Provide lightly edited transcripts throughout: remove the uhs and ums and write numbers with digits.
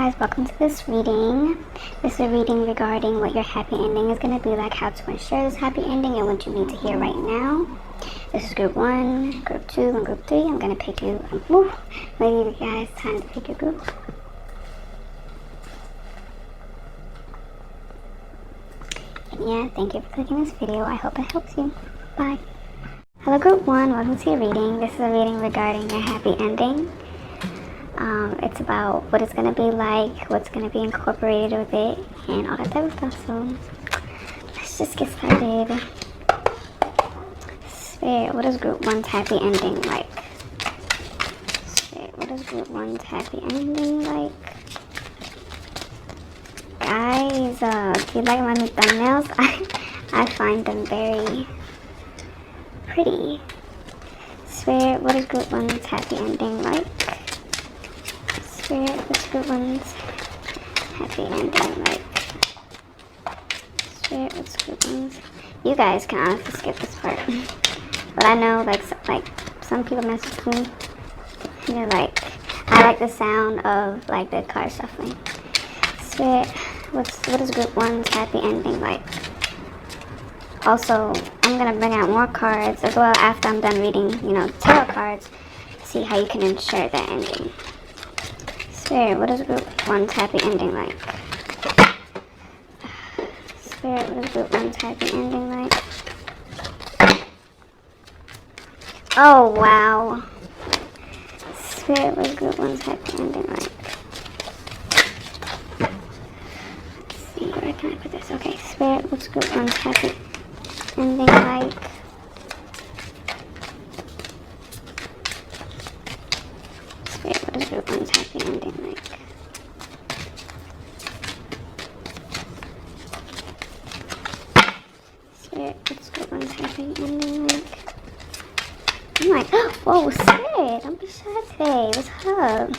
guys, welcome to this reading. This is a reading regarding what your happy ending is going to be like, how to ensure this happy ending, and what you need to hear right now. This is group 1, group 2, and group 3. I'm going to pick you. Maybe you guys, time to pick your group. And yeah, thank you for clicking this video. I hope it helps you. Bye. Hello group 1, welcome to your reading. This is a reading regarding your happy ending. It's about what it's going to be like, what's going to be incorporated with it, and all that type of stuff. So let's just get started. Spirit, what is group 1's happy ending like? Spirit, what is group 1's happy ending like? Guys, do you like my new thumbnails? I find them very pretty. Spirit, what is group 1's happy ending like? Spirit, what's group 1's happy ending like? Spirit, what's group 1's? You guys can honestly skip this part. But I know, like some people message me, and they're like, I like the sound of like the car shuffling. Spirit, what is group 1's happy ending like? Also, I'm gonna bring out more cards as well after I'm done reading, tarot cards. See how you can ensure that ending. Spirit, what is group 1's happy ending like? Spirit, what is group 1's happy ending like? Oh, wow. Spirit, what is group 1's happy ending like? Let's see, where can I put this? Okay, Spirit, what's group 1's happy ending like? Spirit, what is group 1's happy ending like? Spirit, what's group 1's happy ending like? I'm like, whoa, Spirit, don't be shy today. What's up?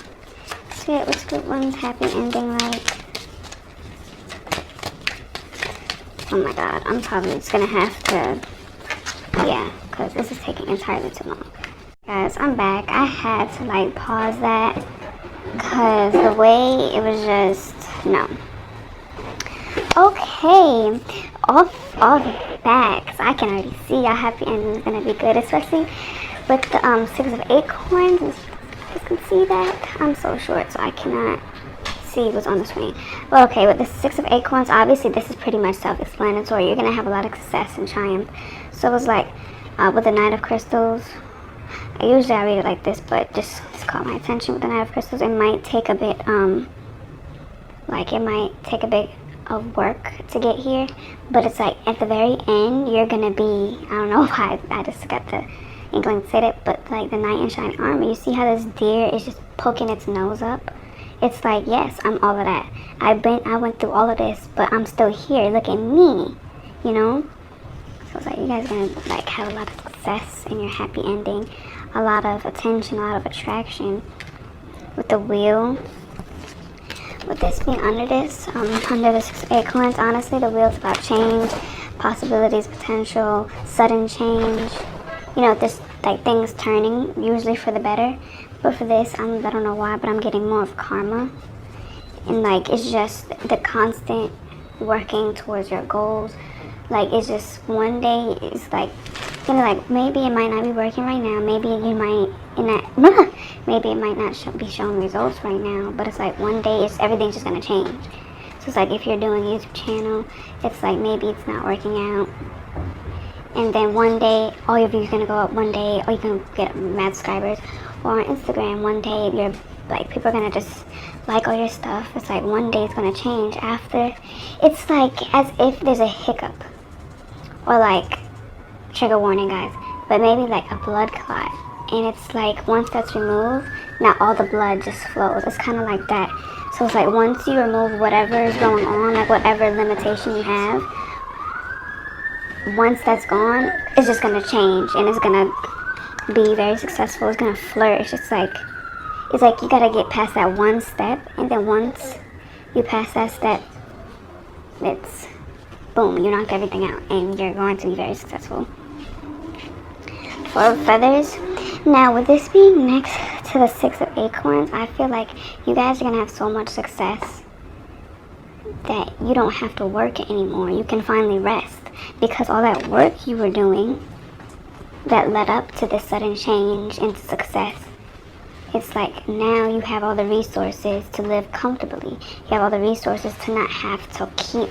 Spirit, what's group 1's happy ending like? Oh my god, I'm probably just gonna have to, because this is taking entirely too long. Guys, I'm back. I had to like pause that because the way it was just, no. Okay, all the backs, I can already see our happy ending is gonna be good, especially with the 6 of acorns. You guys can see that. I'm so short, so I cannot see what's on the screen. But okay, with the 6 of acorns, obviously this is pretty much self-explanatory. You're gonna have a lot of success and triumph. So it was like with the Knight of Crystals. Usually I read it like this, but just caught my attention with the Knight of Crystals. It might take a bit of work to get here, but it's like at the very end you're gonna be, I don't know why I just got the inkling to say that, but like the knight in shining armor, you see how this deer is just poking its nose up? It's like, yes, I'm all of that. I went through all of this, but I'm still here. Look at me, So it's like you guys are gonna like have a lot of success in your happy ending, a lot of attention, a lot of attraction with the wheel. With this being under this, under the 6 of acorns, honestly, the wheel's about change, possibilities, potential, sudden change. This like things turning, usually for the better. But for this, I don't know why, but I'm getting more of karma. And like, it's just the constant working towards your goals. Like, it's just one day, it's like, like maybe it might not be working right now. Maybe you might, maybe it might not be showing results right now. But it's like one day, everything's just going to change. So it's like if you're doing a YouTube channel, it's like maybe it's not working out. And then one day, all your views are going to go up one day, or you can get mad subscribers. Or on Instagram, one day, you're like, people are going to just like all your stuff. It's like one day it's going to change after. It's like as if there's a hiccup. Or like, trigger warning guys, but maybe like a blood clot. And it's like once that's removed, now all the blood just flows. It's kind of like that. So it's like once you remove whatever is going on, like whatever limitation you have, once that's gone, it's just going to change and it's going to be very successful. It's going to flourish. It's like you got to get past that one step, and then once you pass that step, it's boom, you knocked everything out and you're going to be very successful. 4 of feathers. Now with this being next to the Six of Acorns, I feel like you guys are going to have so much success that you don't have to work anymore. You can finally rest, because all that work you were doing that led up to this sudden change into success, it's like now you have all the resources to live comfortably. You have all the resources to not have to keep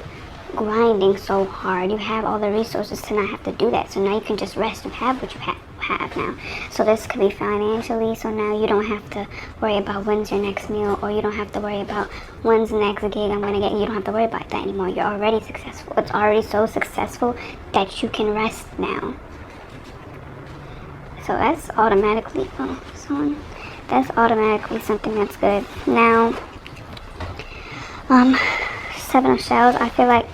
grinding so hard. You have all the resources to not have to do that. So now you can just rest. You have what you have now. So this could be financially. So now you don't have to worry about when's your next meal, or you don't have to worry about when's the next gig I'm going to get. You don't have to worry about that anymore. You're already successful. It's already so successful that you can rest now. So that's automatically, that's automatically something that's good. Now, Seven of Shells, I feel like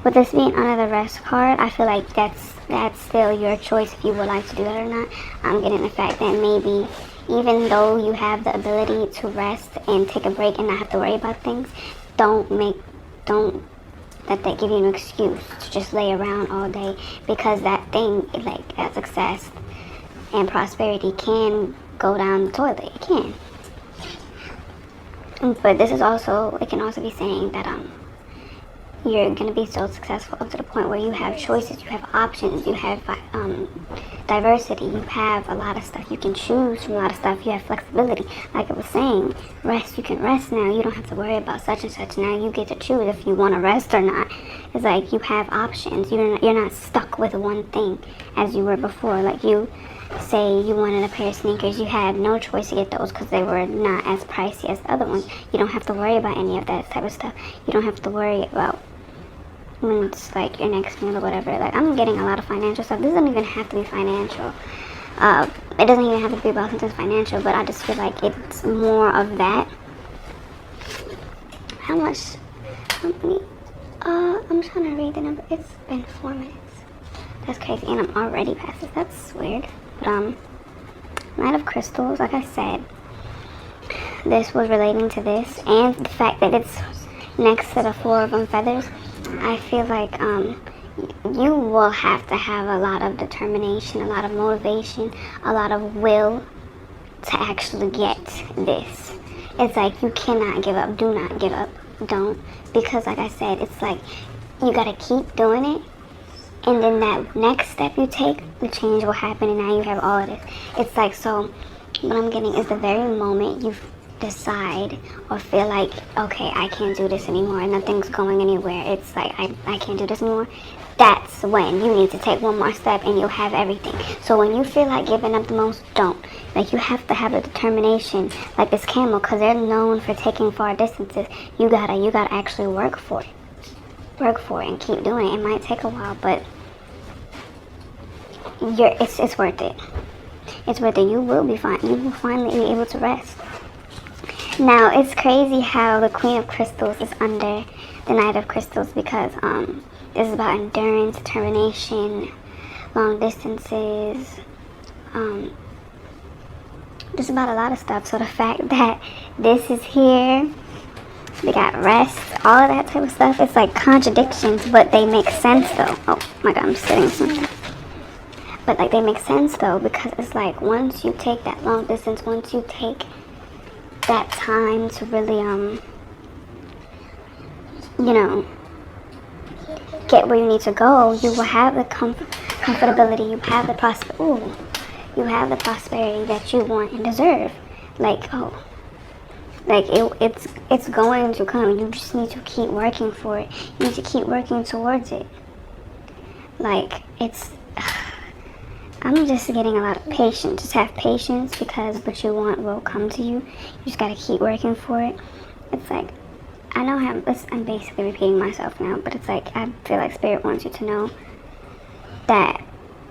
with this being under the rest card, I feel like that's still your choice if you would like to do that or not. I'm getting the fact that maybe even though you have the ability to rest and take a break and not have to worry about things, don't let that give you an excuse to just lay around all day, because that thing, like that success and prosperity, can go down the toilet. It can. But this is also, it can also be saying that you're going to be so successful up to the point where you have choices, you have options, you have diversity, you have a lot of stuff you can choose from, a lot of stuff, you have flexibility. Like I was saying, rest, you can rest now. You don't have to worry about such and such. Now you get to choose if you want to rest or not. It's like you have options. You're not stuck with one thing as you were before. Like you say you wanted a pair of sneakers, you had no choice to get those because they were not as pricey as the other ones. You don't have to worry about any of that type of stuff. You don't have to worry about when it's like your next meal or whatever. Like I'm getting a lot of financial stuff. This doesn't even have to be financial. It doesn't even have to be about something financial, but I just feel like it's more of that. How much? I'm trying to read the number. It's been 4 minutes. That's crazy, and I'm already past it. That's weird. But Knight of Crystals, like I said, this was relating to this, and the fact that it's next to the Four of Feathers. I feel like you will have to have a lot of determination, a lot of motivation, a lot of will to actually get this. It's like you cannot give up. Do not give up. Don't. Because like I said, it's like you gotta keep doing it, and then that next step you take, the change will happen, and now you have all of this. It's like, so what I'm getting is the very moment you decide or feel like, okay, I can't do this anymore, nothing's going anywhere, it's like I can't do this anymore, that's when you need to take one more step and you'll have everything. So when you feel like giving up the most, don't. Like you have to have the determination, like this camel, because they're known for taking far distances. You gotta actually work for it and keep doing it. It might take a while, but it's worth it. It's worth it. You will be fine. You will finally be able to rest. Now, it's crazy how the Queen of Crystals is under the Knight of Crystals, because this is about endurance, determination, long distances, just about a lot of stuff. So the fact that this is here, they got rest, all of that type of stuff, it's like contradictions, but they make sense though. Oh my god, I'm sitting something. But like they make sense though, because it's like once you take that long distance, once you take that time to really get where you need to go, you will have the comfortability, you have the prosperity that you want and deserve. It's going to come. You just need to keep working for it. You need to keep working towards it. I'm just getting a lot of patience. Just have patience, because what you want will come to you. You just gotta keep working for it. It's like, I know I'm basically repeating myself now, but it's like, I feel like Spirit wants you to know that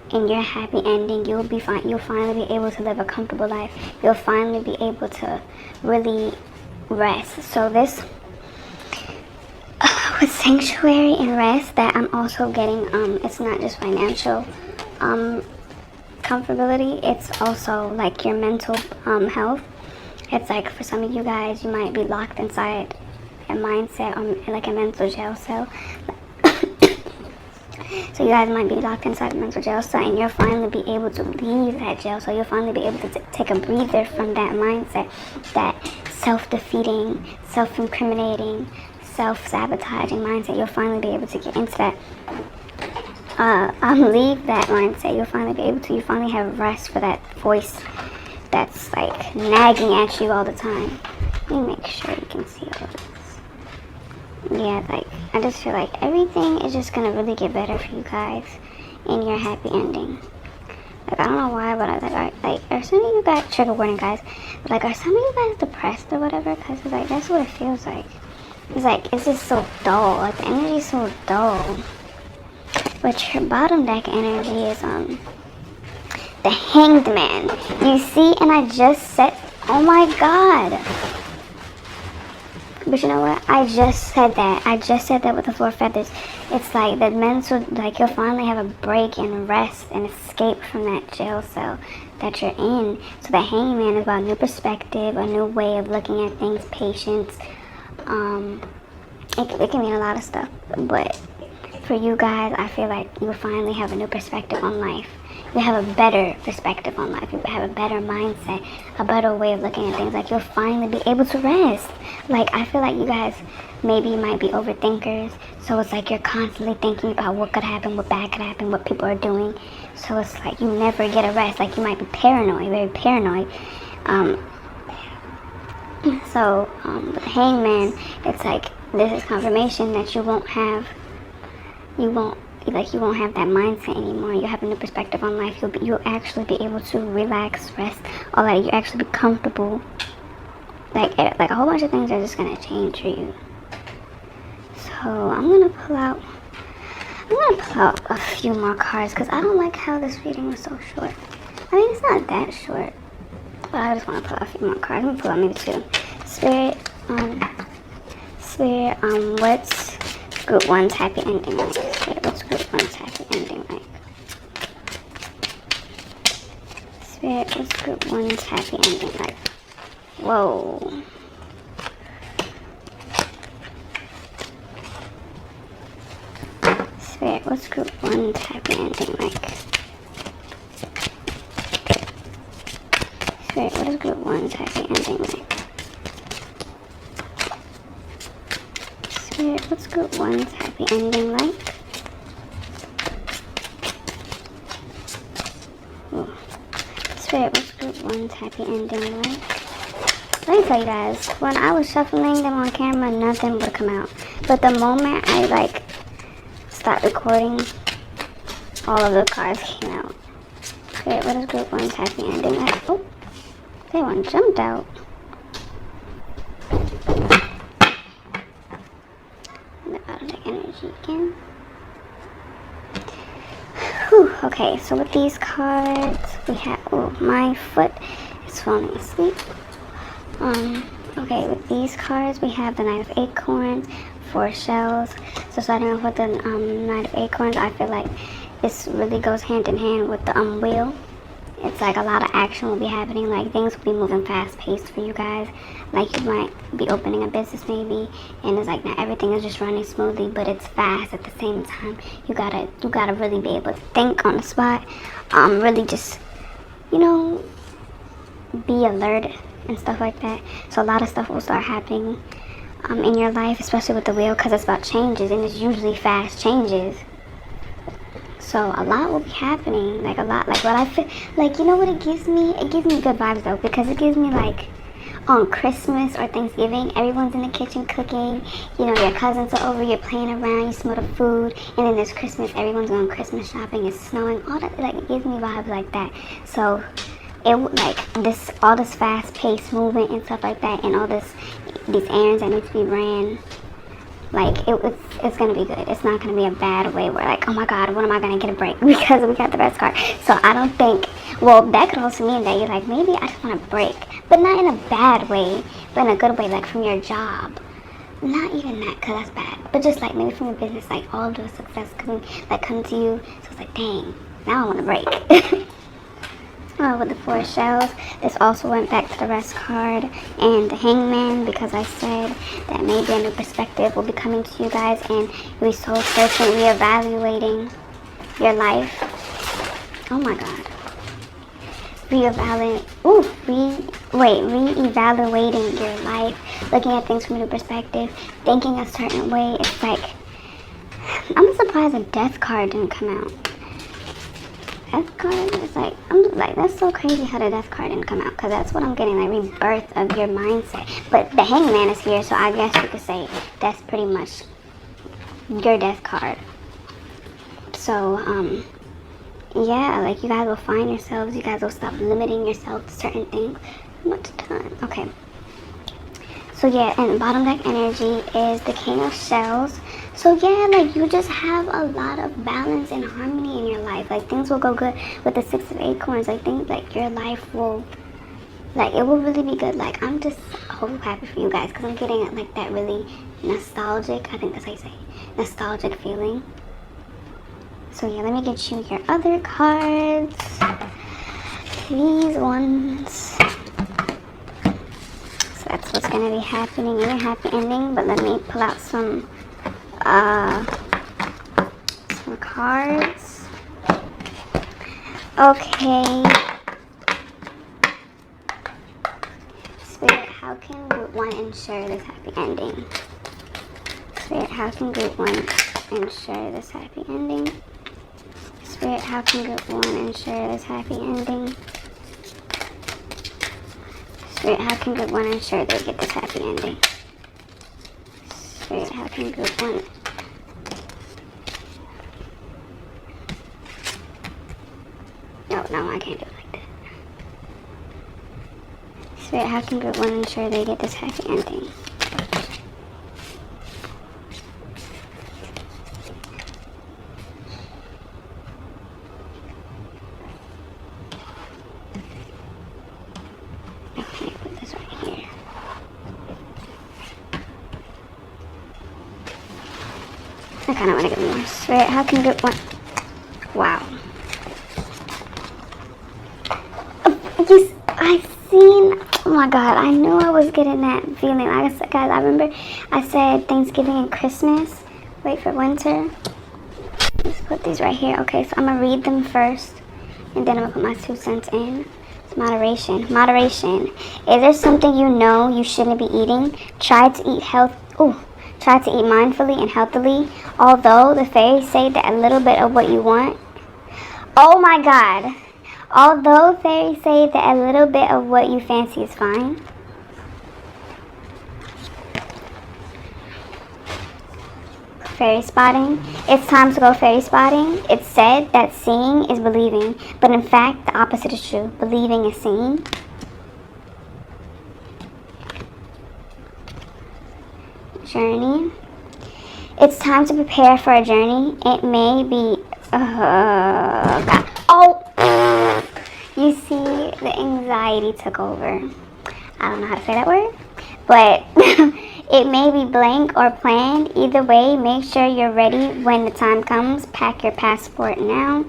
in your happy ending, you'll be fine. You'll finally be able to live a comfortable life. You'll finally be able to really rest. So this, with sanctuary and rest, that I'm also getting, it's not just financial, comfortability, it's also like your mental health. It's like for some of you guys, you might be locked inside a mindset or like a mental jail cell. So you guys might be locked inside a mental jail cell, and you'll finally be able to leave that jail. So you'll finally be able to take a breather from that mindset, that self-defeating, self-incriminating, self-sabotaging mindset. You'll finally be able to get into that. Leave that mindset. You'll finally be able to. You finally have rest for that voice that's like nagging at you all the time. Let me make sure you can see all this. Yeah, like, I just feel like everything is just gonna really get better for you guys in your happy ending. Like, I don't know why, but are some of you guys, trigger warning guys, but like, are some of you guys depressed or whatever? Because it's like, that's what it feels like. It's like, it's just so dull. Like, the energy's so dull. But your bottom deck energy is, the Hanged Man. You see, and I just said, oh my god. But you know what? I just said that. I just said that with the 4 feathers. It's like the mental, like you'll finally have a break and rest and escape from that jail cell that you're in. So the Hangman is about new perspective, a new way of looking at things, patience. It can mean a lot of stuff. But for you guys, I feel like you'll finally have a new perspective on life. You have a better perspective on life. You have a better mindset, a better way of looking at things. Like, you'll finally be able to rest. Like, I feel like you guys maybe might be overthinkers. So it's like you're constantly thinking about what could happen, what bad could happen, what people are doing. So it's like you never get a rest. Like, you might be paranoid, very paranoid. With the Hangman, it's like this is confirmation that you won't have that mindset anymore. You have a new perspective on life. You'll actually be able to relax, rest, all that. You actually be comfortable. Like a whole bunch of things are just gonna change for you. So I'm gonna pull out a few more cards because I don't like how this reading was so short. I mean, it's not that short, but I just want to pull out a few more cards. I'm gonna pull out maybe 2. Spirit, what's Group 1's happy ending like? Spirit, what's Group 1's happy ending like? Spirit, what's Group 1's happy ending like? Whoa. Spirit, what's Group 1's happy ending like? Spirit, what is Group 1's happy ending like? Spirit, what's Group 1's happy ending like? Ooh. Spirit, what's Group 1's happy ending like? Let me tell you guys, when I was shuffling them on camera, nothing would come out. But the moment I stopped recording, all of the cards came out. Spirit, what is Group 1's happy ending like? Oh, that one jumped out. The bottom deck energy again. Whew, okay, so with these cards, we have, my foot is falling asleep. Okay, with these cards, we have the Knight of Acorns, 4 shells. So starting off with the Knight of Acorns, I feel like this really goes hand in hand with the wheel. It's like a lot of action will be happening, like things will be moving fast paced for you guys. Like you might be opening a business maybe, and it's like not everything is just running smoothly, but it's fast at the same time. You gotta really be able to think on the spot. Really just, be alert and stuff like that. So a lot of stuff will start happening in your life, especially with the wheel, because it's about changes, and it's usually fast changes. So a lot will be happening, like a lot, like what I feel, like, you know what it gives me? It gives me good vibes though, because it gives me like on Christmas or Thanksgiving, everyone's in the kitchen cooking, your cousins are over, you're playing around, you smell the food, and then there's Christmas, everyone's going Christmas shopping, it's snowing, all that, like it gives me vibes like that. So it all this fast-paced movement and stuff like that, and all these errands that need to be ran, like it's gonna be good. It's not gonna be a bad way where like, oh my god, when am I gonna get a break because we got the best card. So I don't think, well, that could also mean that you're like, maybe I just want a break, but not in a bad way, but in a good way, like from your job. Not even that, because that's bad, but just like maybe from your business, like all of the success come to you. So it's like, dang, now I want a break. With the 4 shells, this also went back to the rest card and the Hangman, because I said that maybe a new perspective will be coming to you guys, and you'll be soul searching, reevaluating your life. Oh my God. Reevaluating your life, looking at things from a new perspective, thinking a certain way. It's like, I'm surprised a death card didn't come out. Death card is like, I'm just like, that's so crazy how the death card didn't come out, because that's what I'm getting, like rebirth of your mindset. But the hangman is here, so I guess you could say that's pretty much your death card. So, yeah, like you guys will find yourselves, you guys will stop limiting yourself to certain things. Much time. Okay. So yeah, and bottom deck energy is the King of Shells. So yeah, like you just have a lot of balance and harmony in your life. Like things will go good with the Six of Acorns. I think like your life will, like it will really be good. Like I'm just so happy for you guys because I'm getting like that really nostalgic, I think that's how you say it, nostalgic feeling. So yeah, let me get you your other cards. These ones. So that's what's going to be happening in your happy ending. But let me pull out some cards. Okay. Spirit, how can Group 1 ensure this happy ending? Spirit, how can Group 1 ensure this happy ending? Spirit, how can Group 1 ensure this happy ending? Spirit, how can Group 1 ensure they get this happy ending? Spirit, how can Group 1... No, I can't do it like that. Spirit, how can Group 1 ensure they get this happy ending? I kind of want to get more. Spirit, how can Group 1... Wow. I seen... Oh my God, I knew I was getting that feeling. Like I said, guys, I remember I said Thanksgiving and Christmas. Wait for winter. Let's put these right here. Okay, so I'm going to read them first. And then I'm going to put my 2 cents in. It's moderation. Moderation. Is there something you know you shouldn't be eating? Try to eat Try to eat mindfully and healthily, although the fairies say that a little bit of what you want. Oh my God. Although fairies say that a little bit of what you fancy is fine. Fairy spotting. It's time to go fairy spotting. It's said that seeing is believing, but in fact, the opposite is true. Believing is seeing. Journey. It's time to prepare for a journey. It may be God. Oh, you see, the anxiety took over. I don't know how to say that word, but it may be blank or planned. Either way, make sure you're ready when the time comes. Pack your passport now.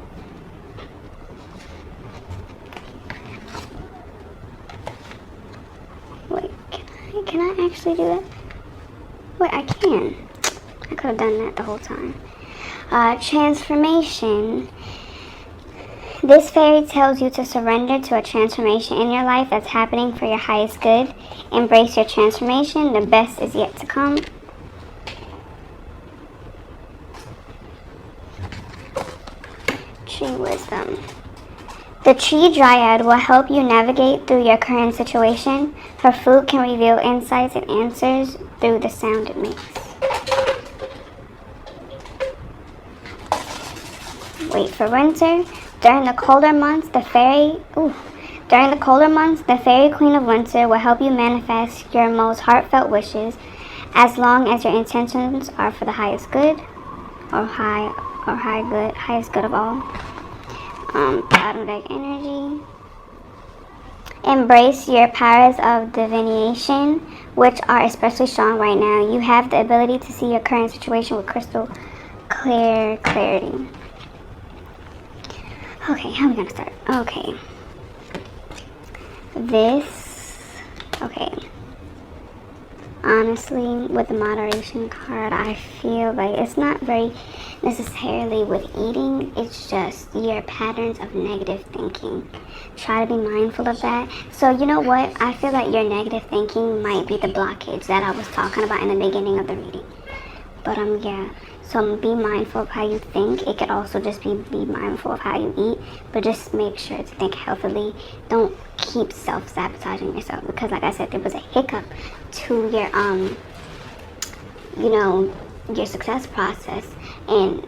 Wait, can I actually do that? Wait, I can. I could have done that the whole time. Transformation. This fairy tells you to surrender to a transformation in your life that's happening for your highest good. Embrace your transformation. The best is yet to come. Tree wisdom. The tree dryad will help you navigate through your current situation. Her fruit can reveal insights and answers through the sound it makes. Wait for winter. During the colder months, the fairy queen of winter will help you manifest your most heartfelt wishes, as long as your intentions are for the highest good, highest good of all. Bottom deck energy. Embrace your powers of divination, which are especially strong right now. You have the ability to see your current situation with crystal clear clarity. Okay, how are we gonna start? Okay. Okay. honestly, with the moderation card, I feel like it's not very necessarily with eating. It's just your patterns of negative thinking. Try to be mindful of that. So you know what? I feel like your negative thinking might be the blockage that I was talking about in the beginning of the reading. But yeah. So be mindful of how you think. It could also just be mindful of how you eat. But just make sure to think healthily. Don't keep self-sabotaging yourself. Because like I said, there was a hiccup to your your success process, and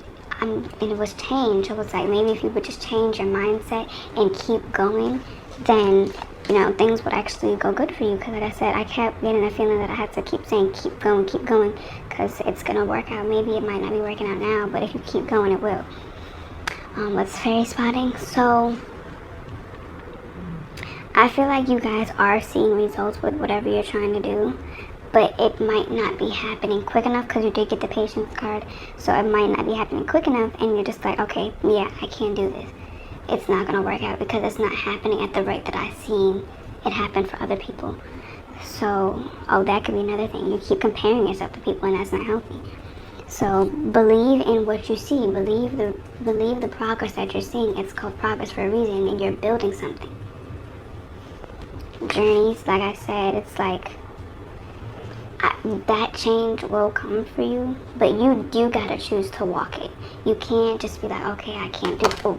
it was change. It was like, maybe if you would just change your mindset and keep going, then things would actually go good for you. Because like I said, I kept getting the feeling that I had to keep saying keep going, because it's gonna work out. Maybe it might not be working out now, but if you keep going, it will. What's fairy spotting? So I feel like you guys are seeing results with whatever you're trying to do, but it might not be happening quick enough, because you did get the patience card. So it might not be happening quick enough, and you're just like, okay, yeah, I can't do this. It's not going to work out because it's not happening at the rate that I've seen it happen for other people. So, that could be another thing. You keep comparing yourself to people, and that's not healthy. So believe in what you see. Believe the progress that you're seeing. It's called progress for a reason, and you're building something. Journeys, like I said, it's like that change will come for you, but you gotta choose to walk it. You can't just be like, okay, I can't do.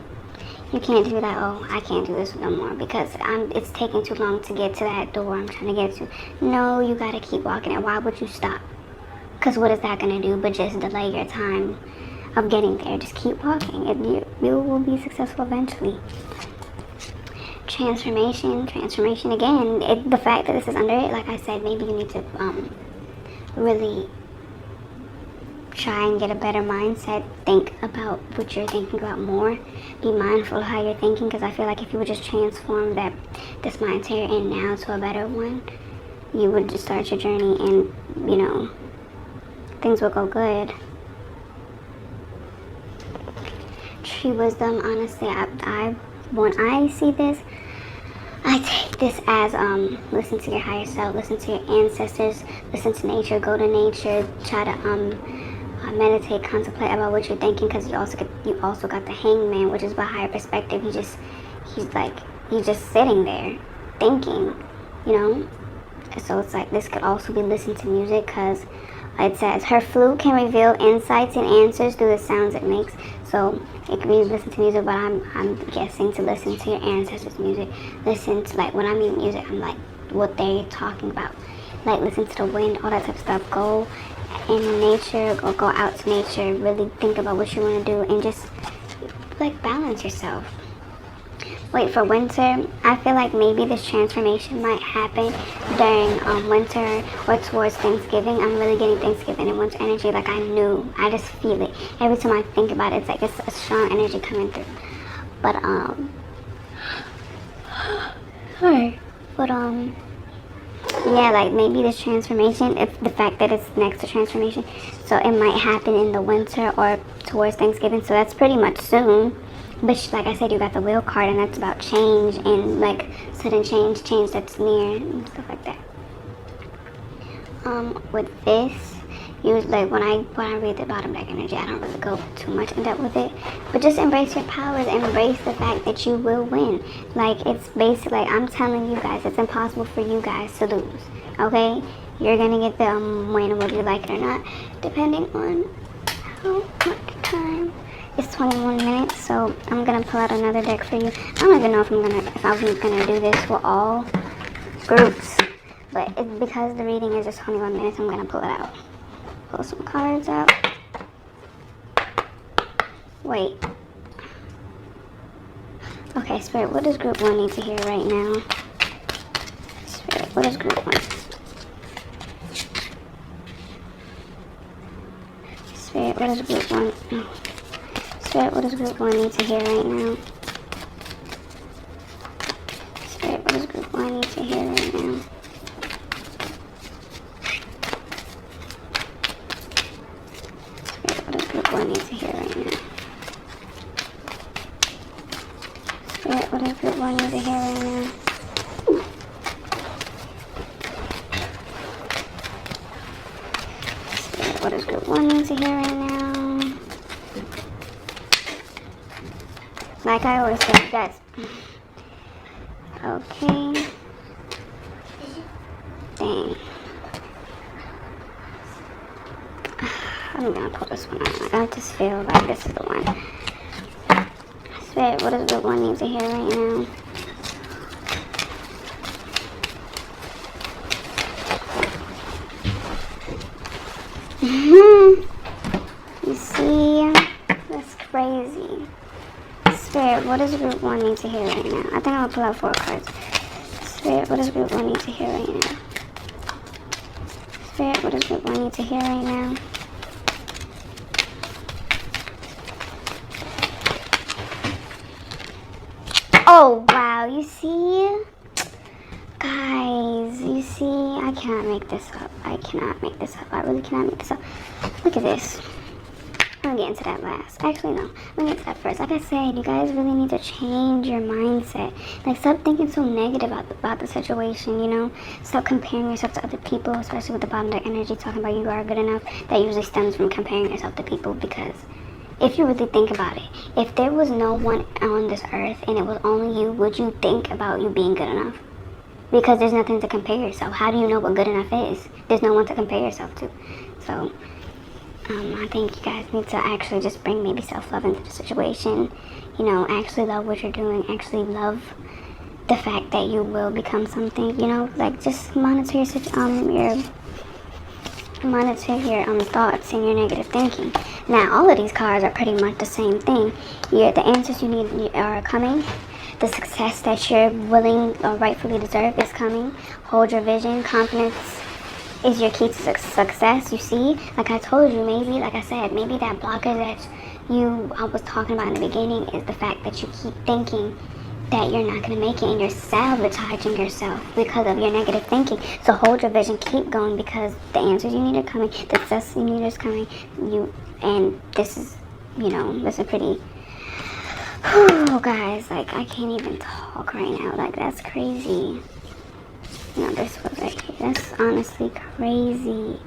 You can't just be like, oh, I can't do this no more because it's taking too long to get to that door I'm trying to get to. No, you gotta keep walking it. Why would you stop? Because what is that gonna do but just delay your time of getting there? Just keep walking. You will be successful eventually. Transformation again. The fact that this is under it, like I said, maybe you need to really try and get a better mindset. Think about what you're thinking about more. Be mindful of how you're thinking, because I feel like if you would just transform this mindset you're in now to a better one, you would just start your journey, and things will go good. Tree wisdom. Honestly, when I see this, I take this as listen to your higher self, listen to your ancestors, listen to nature, go to nature, try to meditate, contemplate about what you're thinking, because you also got the hangman, which is by higher perspective. He's just sitting there thinking, So it's like this could also be listening to music, because it says her flute can reveal insights and answers through the sounds it makes. So it can be listen to music, but I'm guessing to listen to your ancestors' music. Listen to, like, when I mean music, I'm like what they're talking about. Like listen to the wind, all that type of stuff. Go in nature, or go out to nature. Really think about what you want to do, and just like balance yourself. Wait for winter. I feel like maybe this transformation might happen during winter or towards Thanksgiving. I'm really getting Thanksgiving and winter energy. Like I just feel it. Every time I think about it, it's like it's a strong energy coming through. But sorry. But yeah, like maybe this transformation, if the fact that it's next to transformation, so it might happen in the winter or towards Thanksgiving. So that's pretty much soon. But like I said, you got the wheel card, and that's about change and like sudden change that's near and stuff like that. With this, like when I read the bottom deck energy, I don't really go too much in depth with it. But just embrace your powers, embrace the fact that you will win. Like it's basically, like I'm telling you guys, it's impossible for you guys to lose. Okay, you're gonna get the win, whether you like it or not, depending on how much time. It's 21 minutes, so I'm gonna pull out another deck for you. I don't even know if I was gonna do this for all groups, but because the reading is just 21 minutes, I'm gonna pull it out. Pull some cards out. Wait. Okay, Spirit, what does group 1 need to hear right now? Spirit, what is group 1? Spirit, what is group 1? Spirit, what does group 1 need to hear right now? Spirit, what does group 1 need to hear right now? Spirit, what does group 1 need to hear right now? Spirit, what does group 1 need to hear right now? what does group 1 need to hear right now? Like I always say, guys. Okay. Dang. I'm gonna pull this one out. I just feel like this is the one. Spirit, what does group 1 need to hear right now? You see? That's crazy. Spirit, what does group 1 need to hear right now? I think I'll pull out 4 cards. Spirit, what does group 1 need to hear right now? Spirit, what does group 1 need to hear right now? Oh, wow. You see? Guys, you see? I cannot make this up. I cannot make this up. I really cannot make this up. Look at this. I'm gonna get into that last. Actually, no. I'm gonna get to that first. Like I said, you guys really need to change your mindset. Like, stop thinking so negative about the situation, you know? Stop comparing yourself to other people, especially with the bottom deck energy, talking about you are good enough. That usually stems from comparing yourself to people, because if you really think about it, if there was no one on this earth and it was only you, would you think about you being good enough? Because there's nothing to compare yourself. How do you know what good enough is? There's no one to compare yourself to. So, I think you guys need to actually just bring maybe self-love into the situation. You know, actually love what you're doing. Actually love the fact that you will become something. You know, like, just monitor your thoughts and your negative thinking. Now, all of these cards are pretty much the same thing. The answers you need are coming. The success that you're willing or rightfully deserve is coming. Hold your vision. Confidence is your key to success. You see, like I told you, maybe, like I said, maybe that blocker that I was talking about in the beginning is the fact that you keep thinking that you're not going to make it, and you're sabotaging yourself because of your negative thinking. So hold your vision, keep going, because the answers you need are coming, the success you need is coming. And this is, you know, this is pretty. Oh, guys, like, I can't even talk right now. Like, that's crazy. No, this was right here. That's honestly crazy.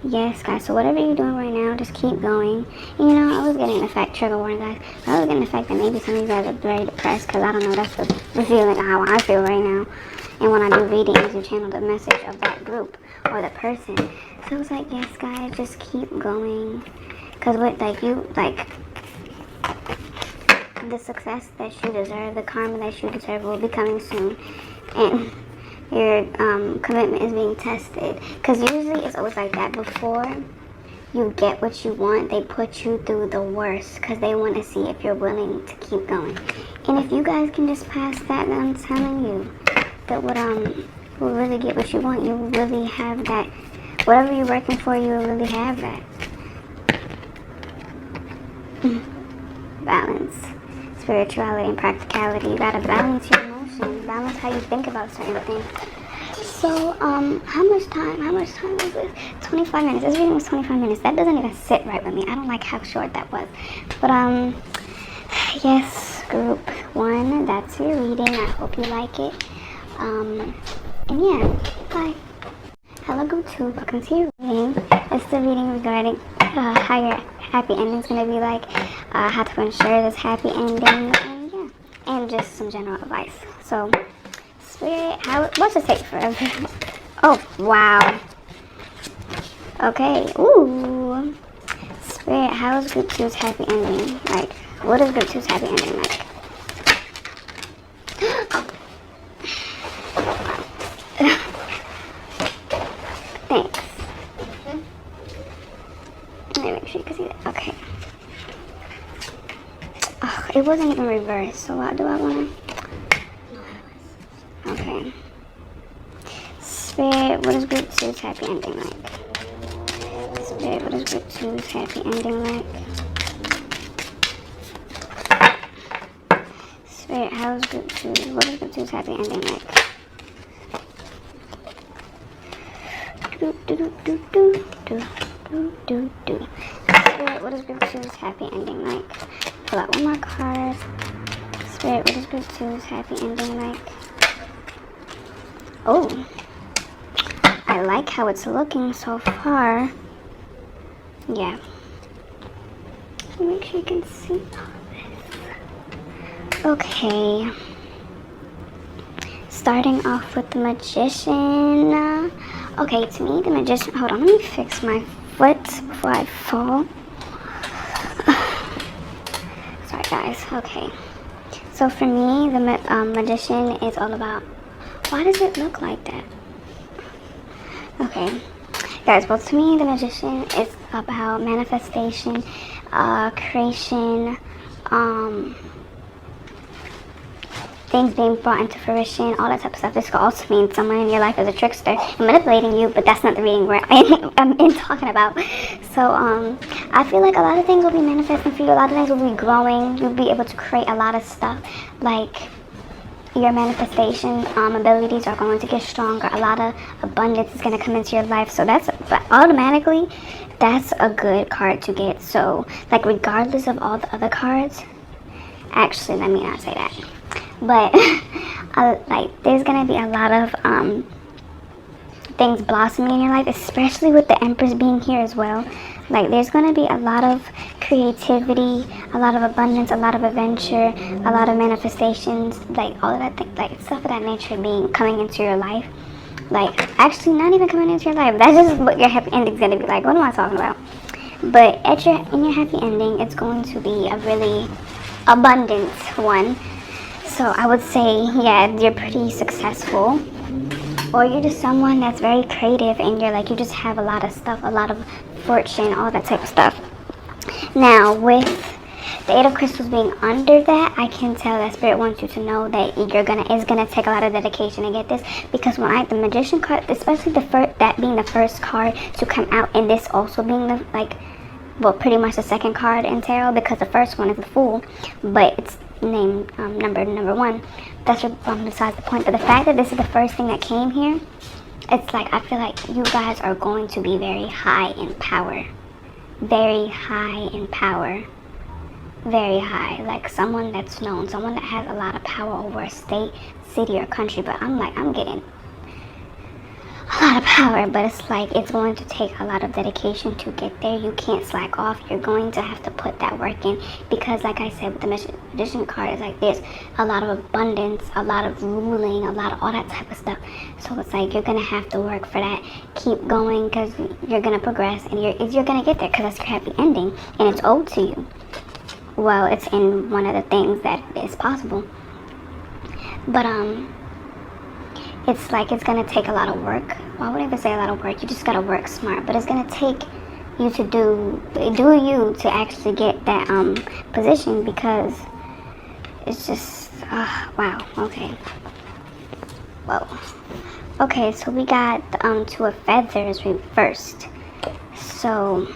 Yes, guys, so whatever you're doing right now, just keep going. You know, I was getting the fact, trigger warning, guys. I was getting the fact that maybe some of you guys are very depressed, because I don't know, that's the feeling of how I feel right now. And when I do readings, you channel the message of that group or the person. So it's like, yes, guys, just keep going. Because what, the success that you deserve, the karma that you deserve will be coming soon. And your commitment is being tested. Because usually it's always like that. Before you get what you want, they put you through the worst, because they want to see if you're willing to keep going. And if you guys can just pass that, then I'm telling you that will really get what you want. You will really have that. Whatever you're working for, you will really have that. Balance. Spirituality and practicality. You gotta balance your emotions, balance how you think about certain things. So, how much time was this? 25 minutes. This reading was 25 minutes. That doesn't even sit right with me. I don't like how short that was. But, yes, group 1, that's your reading. I hope you like it. And yeah, bye. Hello, group 2. Welcome to your reading. It's the reading regarding how your happy ending's gonna be like, how to ensure this happy ending, and yeah, and just some general advice. So, Spirit, what's it take forever? Oh, wow. Okay, ooh. Spirit, how is group 2's happy ending? Like, what is group 2's happy ending like? Thanks. Let me make sure you can see that. Okay. Oh, it wasn't even reversed, so what do I want to? Okay. Spirit, what is group 2's happy ending like? Spirit, what is group 2's happy ending like? Spirit, how is group 2? What is group 2's happy ending like? Spirit, what is group 2's happy ending like? Pull out one more card. Spirit, what is group 2's happy ending like? Oh, I like how it's looking so far. Yeah. Make sure you can see all this. Okay. Starting off with the Magician. Okay, to me, the Magician... Hold on, let me fix my foot before I fall. Sorry, guys. Okay. So for me, the Magician is all about... Why does it look like that? Okay. Guys, well, to me, the Magician is about manifestation, creation, things being brought into fruition, all that type of stuff. This could also mean someone in your life is a trickster and manipulating you, but that's not the reading I'm in talking about. So I feel like a lot of things will be manifesting for you. A lot of things will be growing. You'll be able to create a lot of stuff. Like, your manifestation abilities are going to get stronger. A lot of abundance is going to come into your life. So that's automatically, that's a good card to get. So, like, regardless of all the other cards, actually, let me not say that. But, like, there's going to be a lot of things blossoming in your life, especially with the Empress being here as well. Like, there's going to be a lot of creativity, a lot of abundance, a lot of adventure, a lot of manifestations, like, all of that thing, like, stuff of that nature coming into your life. Like, actually, not even coming into your life. That's just what your happy ending's going to be like. What am I talking about? But in your happy ending, it's going to be a really abundant one. So I would say, yeah, you're pretty successful. Or you're just someone that's very creative and you're like, you just have a lot of stuff, a lot of fortune, all that type of stuff. Now, with the Eight of Crystals being under that, I can tell that Spirit wants you to know that it's gonna take a lot of dedication to get this. Because when the Magician card, especially that being the first card to come out, and this also being the, like, well, pretty much the second card in tarot, because the first one is the Fool, but it's named number one. That's besides the point. But the fact that this is the first thing that came here, it's like, I feel like you guys are going to be very high in power. Very high in power. Very high. Like someone that's known. Someone that has a lot of power over a state, city, or country. But I'm getting a lot of power. But it's like, it's going to take a lot of dedication to get there. You can't slack off. You're going to have to put that work in. Because like I said, with the Magician card, it's like there's a lot of abundance, a lot of ruling, a lot of all that type of stuff. So it's like, you're going to have to work for that. Keep going, because you're going to progress. And you're going to get there, because that's your happy ending. And it's owed to you. Well, it's in one of the things that is possible. But, it's like, it's going to take a lot of work. Well, I wouldn't even say a lot of work. You just got to work smart. But it's going to take you to do you to actually get that position, because it's just, wow, okay. Whoa. Okay, so we got Two of Feathers reversed. So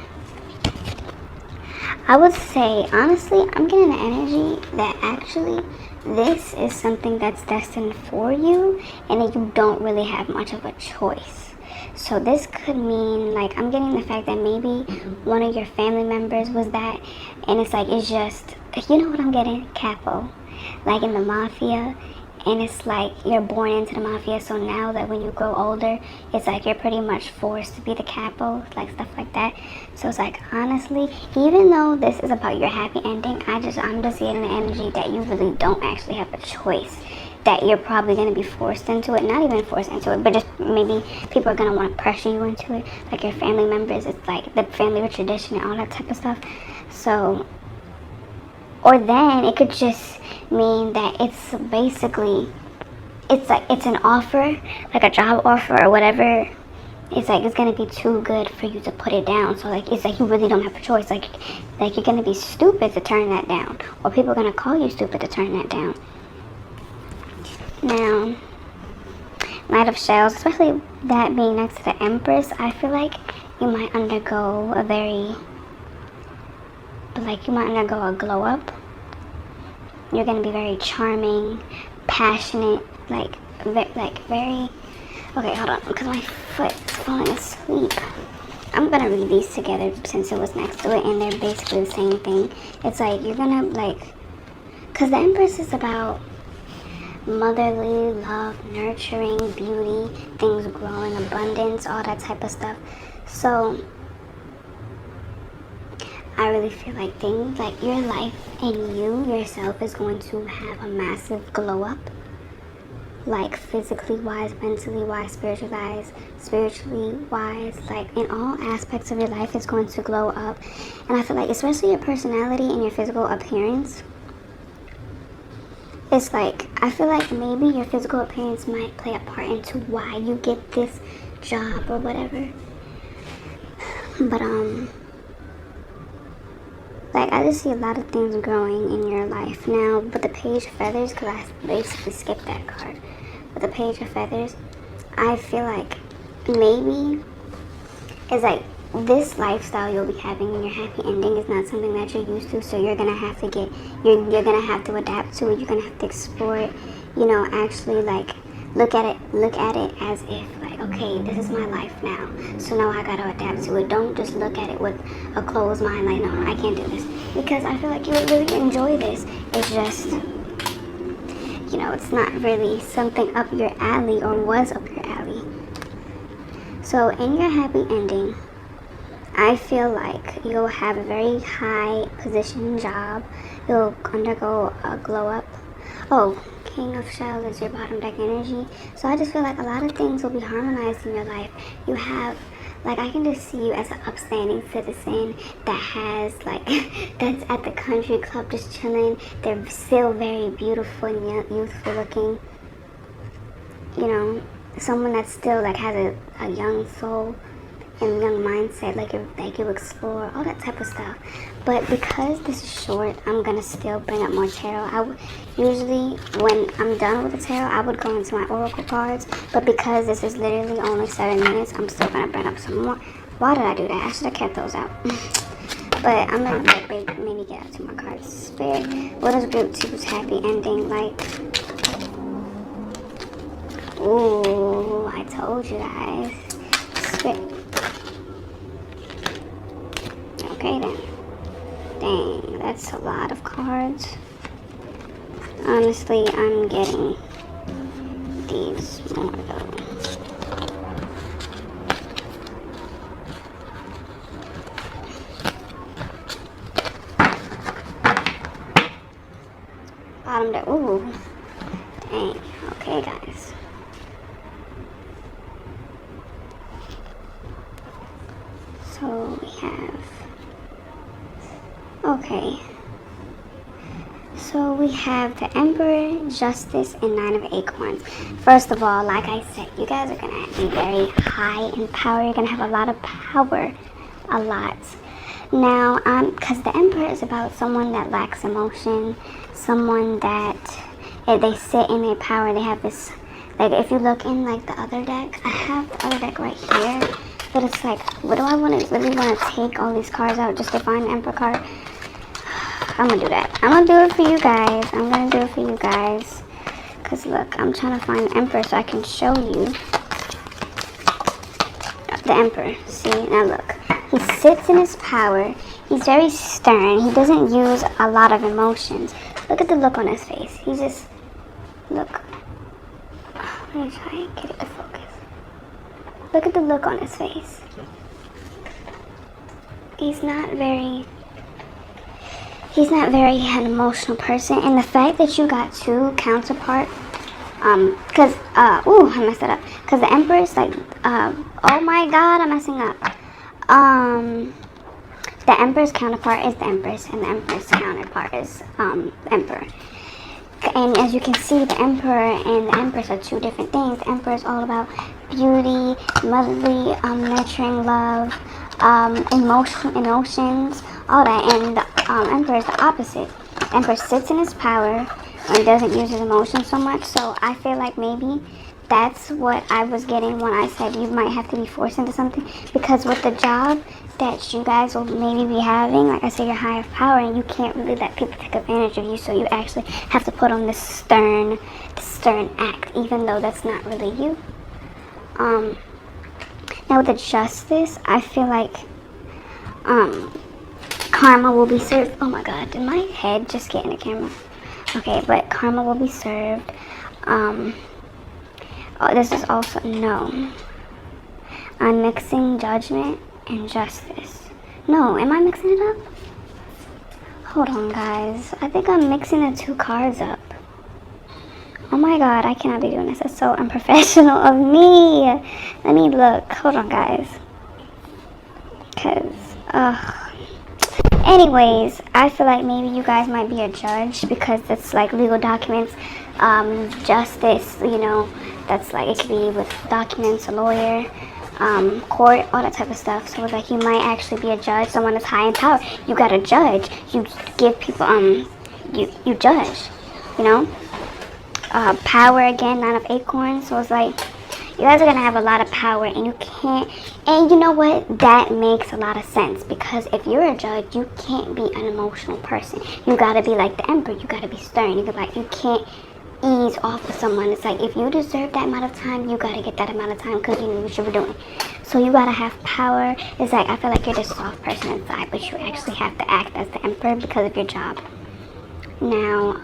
I would say, honestly, I'm getting the energy that actually this is something that's destined for you, and that you don't really have much of a choice. So this could mean, like, I'm getting the fact that maybe one of your family members was that, and it's like, it's just, you know what I'm getting? Capo. Like in the mafia, and it's like you're born into the mafia, so now that when you grow older, it's like you're pretty much forced to be the capo, like stuff like that. So it's like, honestly, even though this is about your happy ending, I'm just getting the energy that you really don't actually have a choice, that you're probably going to be forced into it. Not even forced into it, but just maybe people are going to want to pressure you into it, like your family members. It's like the family tradition and all that type of stuff. So, or then it could just mean that it's basically, it's like, it's an offer, like a job offer or whatever. It's like, it's gonna be too good for you to put it down. So like, it's like you really don't have a choice. Like you're gonna be stupid to turn that down, or people are gonna call you stupid to turn that down. Now, Knight of Shells, especially that being next to the Empress, I feel like you might undergo a glow up. You're gonna be very charming, passionate, like very. Okay, hold on, because my foot's falling asleep. I'm gonna read these together since it was next to it, and they're basically the same thing. It's like you're gonna because the Empress is about motherly love, nurturing, beauty, things growing, abundance, all that type of stuff. So I really feel like things like your life and you yourself is going to have a massive glow up. Like physically wise, mentally wise, spiritually wise, like in all aspects of your life is going to glow up. And I feel like especially your personality and your physical appearance, it's like, I feel like maybe your physical appearance might play a part into why you get this job or whatever. But like I just see a lot of things growing in your life now. But the Page of Feathers, because I basically skipped that card. But the Page of Feathers, I feel like maybe it's like this lifestyle you'll be having in your happy ending is not something that you're used to. So you're gonna have to get, you're gonna have to adapt to it. You're gonna have to explore it. You know, actually like look at it as if like, okay, this is my life now. So now I gotta adapt to it. Don't just look at it with a closed mind like, no, I can't do this. Because I feel like you would really enjoy this. It's just, you know, it's not really something up your alley or was up your alley. So in your happy ending, I feel like you'll have a very high position job. You'll undergo a glow up. Oh, King of Shells is your bottom deck energy. So I just feel like a lot of things will be harmonized in your life. You have, like, I can just see you as an upstanding citizen that has, like, that's at the country club just chilling. They're still very beautiful and youthful looking. You know, someone that still, like, has a young soul and young mindset, like you explore, all that type of stuff. But because this is short, I'm gonna still bring up more tarot. Usually when I'm done with the tarot, I would go into my oracle cards, but because this is literally only 7 minutes, I'm still gonna bring up some more. Why did I do that? I should have kept those out. But I'm gonna maybe get out 2 more cards. Spirit, what is group 2's happy ending like? Ooh, I told you guys. Spirit. Okay then. Dang, that's a lot of cards. Honestly, I'm getting these more though. Bottom deck. Ooh. Dang. Okay, guys. So we have. Okay. So we have the Emperor, Justice, and 9 of Acorns. First of all, like I said, you guys are going to be very high in power. You're going to have a lot of power. A lot. Now, because the Emperor is about someone that lacks emotion. Someone that, if they sit in their power, they have this, like if you look in like the other deck, I have the other deck right here. But it's like, what do I really want to take all these cards out just to find the Emperor card? I'm gonna do that. I'm gonna do it for you guys. I'm gonna do it for you guys. Because look, I'm trying to find the Emperor so I can show you the Emperor. See, now look. He sits in his power. He's very stern. He doesn't use a lot of emotions. Look at the look on his face. He just, look. Let me try and get it to focus. Look at the look on his face. He's not very an emotional person. And the fact that you got 2 counterpart, because, ooh, I messed it up. Because the Empress, like, oh my god, I'm messing up. The Emperor's counterpart is the Empress, and the Emperor's counterpart is, the Emperor. And as you can see, the Emperor and the Empress are 2 different things. The Emperor is all about beauty, motherly, nurturing love, emotions, all that. And the Emperor is the opposite. The Emperor sits in his power and doesn't use his emotions so much. So I feel like maybe that's what I was getting when I said you might have to be forced into something. Because with the job that you guys will maybe be having, like I said, you're high of power and you can't really let people take advantage of you. So you actually have to put on this stern act, even though that's not really you. Now with the Justice, I feel like karma will be served. Oh my god, did my head just get in the camera? Okay, but karma will be served. Oh, this is also, no. I'm mixing judgment and justice. No, am I mixing it up? Hold on, guys. I think I'm mixing the 2 cards up. Oh my god, I cannot be doing this. It's so unprofessional of me. Let me look. Hold on, guys. Because, anyways, I feel like maybe you guys might be a judge because it's like legal documents, justice, you know, that's like, it could be with documents, a lawyer, court, all that type of stuff. So like you might actually be a judge, someone that's high in power. You got to judge. You give people, you judge, you know. Power again, 9 of acorns. So it's like you guys are gonna have a lot of power, and you can't, and you know what, that makes a lot of sense, because if you're a judge, you can't be an emotional person. You gotta be like the emperor. You gotta be stern. You can't ease off with someone. It's like, if you deserve that amount of time, you gotta get that amount of time because you knew what you were doing. So you gotta have power. It's like, I feel like you're this soft person inside, but you actually have to act as the emperor because of your job. Now,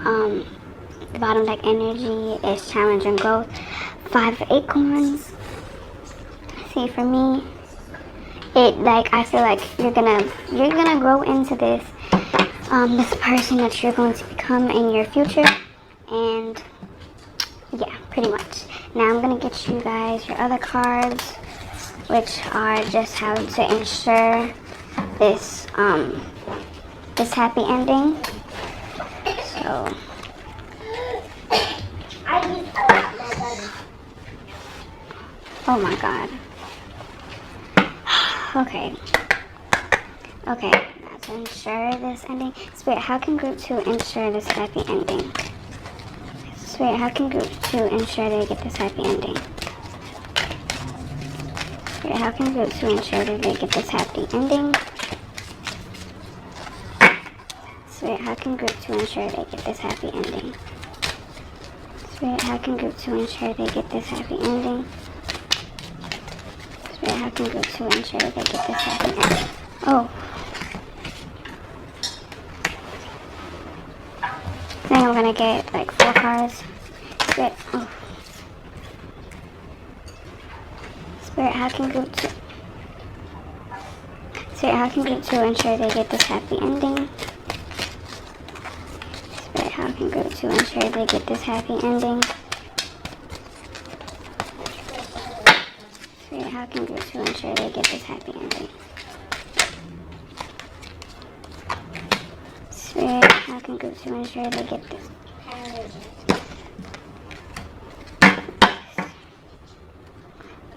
the bottom deck energy is challenge and growth. 5 of acorns. See, for me, it, like, I feel like you're gonna grow into this this person that you're going to become in your future. And yeah, pretty much. Now I'm gonna get you guys your other cards, which are just how to ensure this this happy ending. So oh my god. Okay. Okay, now to ensure this ending. Spirit, how can group 2 ensure this happy ending? Spirit, how can group 2 ensure they get this happy ending? Spirit, how can group 2 ensure that they get this happy ending? Spirit, how can group 2 ensure they get this happy ending? Spirit, how can group 2 ensure they get this happy ending? Spirit, how can group 2 ensure they get this happy ending? Oh. I think I'm gonna get like 4 cards. Spirit, oh. Spirit, how can group 2? Spirit, how can group 2 ensure they get this happy ending? Spirit, how can group 2 ensure they get this happy ending? Spirit, how can group 2 ensure they get this happy ending? Spirit, how can group 2 ensure they get this?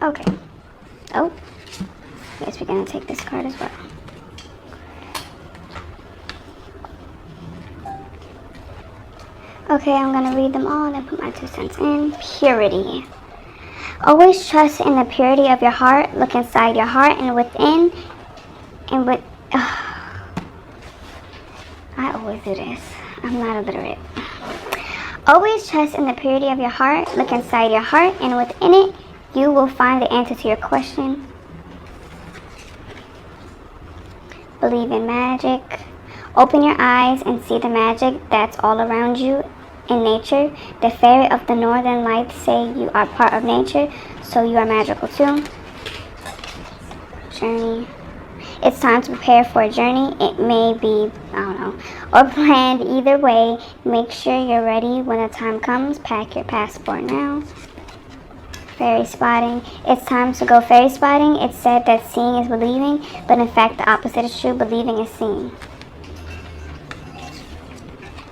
Okay. Oh. Guess we're gonna take this card as well. Okay, I'm gonna read them all and then put my 2 cents in. Purity. Always trust in the purity of your heart. Look inside your heart and within. And with. I always do this. I'm not illiterate. Always trust in the purity of your heart. Look inside your heart, and within it, you will find the answer to your question. Believe in magic. Open your eyes and see the magic that's all around you in nature. The fairy of the northern lights say you are part of nature, so you are magical too. Journey. It's time to prepare for a journey. It may be, I don't know, or planned. Either way, make sure you're ready when the time comes. Pack your passport now. Fairy spotting. It's time to go fairy spotting. It's said that seeing is believing, but in fact the opposite is true. Believing is seeing.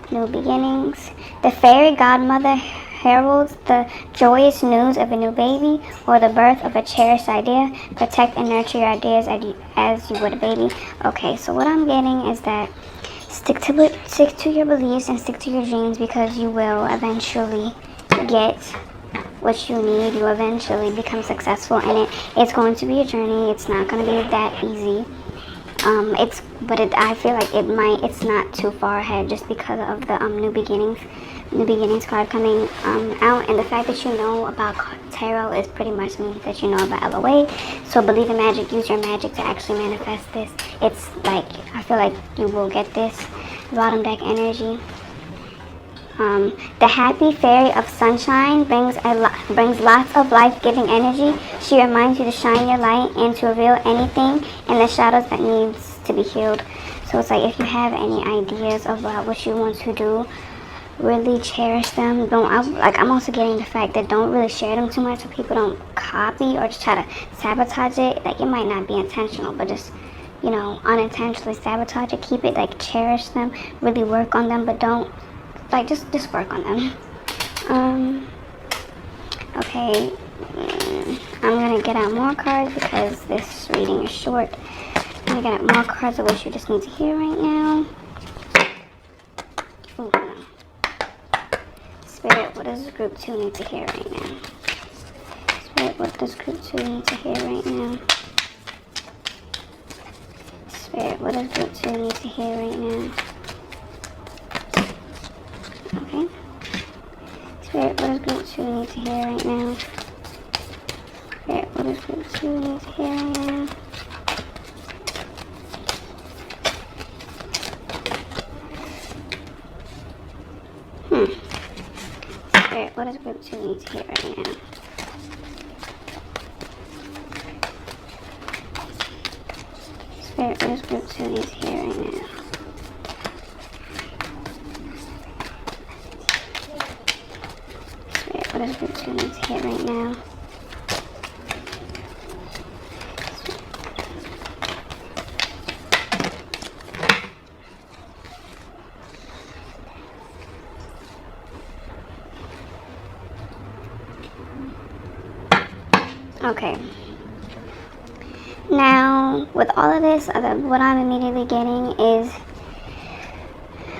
New beginnings. The fairy godmother heralds the joyous news of a new baby or the birth of a cherished idea. Protect and nurture your ideas as you would a baby. Okay, so what I'm getting is that stick to your beliefs and stick to your dreams, because you will eventually get what you need. You eventually become successful in it. It's going to be a journey. It's not going to be that easy. I feel like it's not too far ahead, just because of the new beginnings card coming out, and the fact that you know about tarot is pretty much means that you know about LOA. So believe in magic. Use your magic to actually manifest this. It's like, I feel like you will get this. Bottom deck energy. The happy fairy of sunshine brings lots of life-giving energy. She reminds you to shine your light and to reveal anything in the shadows that needs to be healed. So it's like, if you have any ideas about what you want to do, really cherish them. I'm also getting the fact that don't really share them too much so people don't copy or just try to sabotage it. Like, it might not be intentional, but just, you know, unintentionally sabotage it. Keep it, like, cherish them, really work on them, but don't, like, just work on them. Okay, I'm gonna get out more cards because this reading is short. I'm gonna get out more cards of what you just need to hear right now. Ooh, no. Spirit, what does group 2 need to hear right now? Spirit, what does group 2 need to hear right now? Spirit, what does group 2 need to hear right now? Okay. Spirit, what does group 2 need to hear right now? Spirit, what does group 2 need to hear right now? Spirit, what does group 2 need to hear right now? Spirit, what does group 2 need to hear right now? Spirit, what does group 2 need to hear right now? Okay. Now, with all of this, what I'm immediately getting is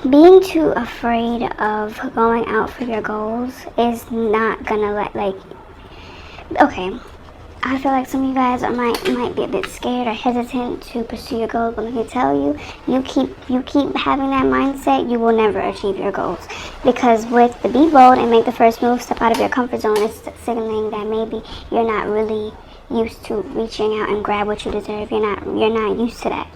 being too afraid of going out for your goals is not gonna okay, I feel like some of you guys might be a bit scared or hesitant to pursue your goals, but let me tell you, you keep having that mindset, you will never achieve your goals. Because with the be bold and make the first move, step out of your comfort zone, it's signaling that maybe you're not really used to reaching out and grab what you deserve. You're not used to that.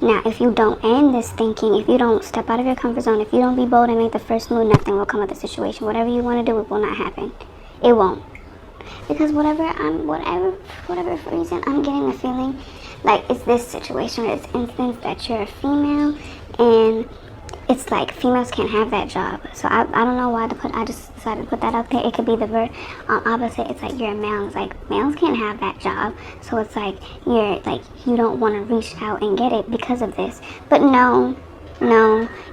Now, if you don't end this thinking, if you don't step out of your comfort zone, if you don't be bold and make the first move, nothing will come of the situation. Whatever you want to do, it will not happen. It won't. Because whatever reason, I'm getting the feeling like it's this situation, or this instance that you're a female, and it's like females can't have that job. So I don't know why I just decided to put that out there. It could be the opposite. It's like you're a male. It's like males can't have that job. So it's like you don't want to reach out and get it because of this. But no.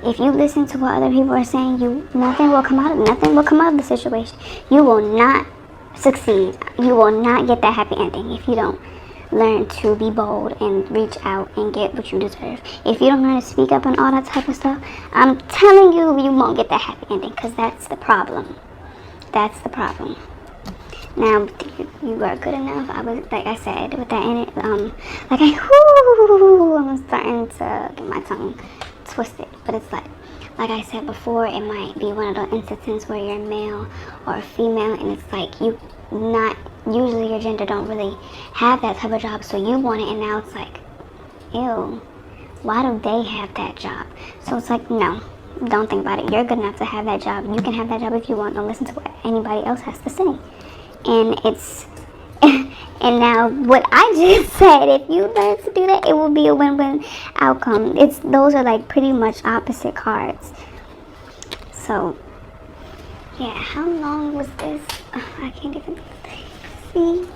If you listen to what other people are saying, nothing will come out of the situation. You will not succeed. You will not get that happy ending if you don't learn to be bold and reach out and get what you deserve. If you don't learn to speak up and all that type of stuff, I'm telling you, you won't get that happy ending, because that's the problem. That's the problem. Now, you are good enough. I was, like I said, with that in it, I'm starting to get my tongue twisted, but it's like I said before, it might be one of those instances where you're a male or a female, and it's like usually your gender don't really have that type of job, so you want it, and now it's like, ew, why do they have that job? So it's like, no, don't think about it. You're good enough to have that job. You can have that job if you want. Don't listen to what anybody else has to say. And it's and now what I just said, if you learn to do that, it will be a win-win outcome. Those are like pretty much opposite cards. So yeah, how long was this? I can't even see.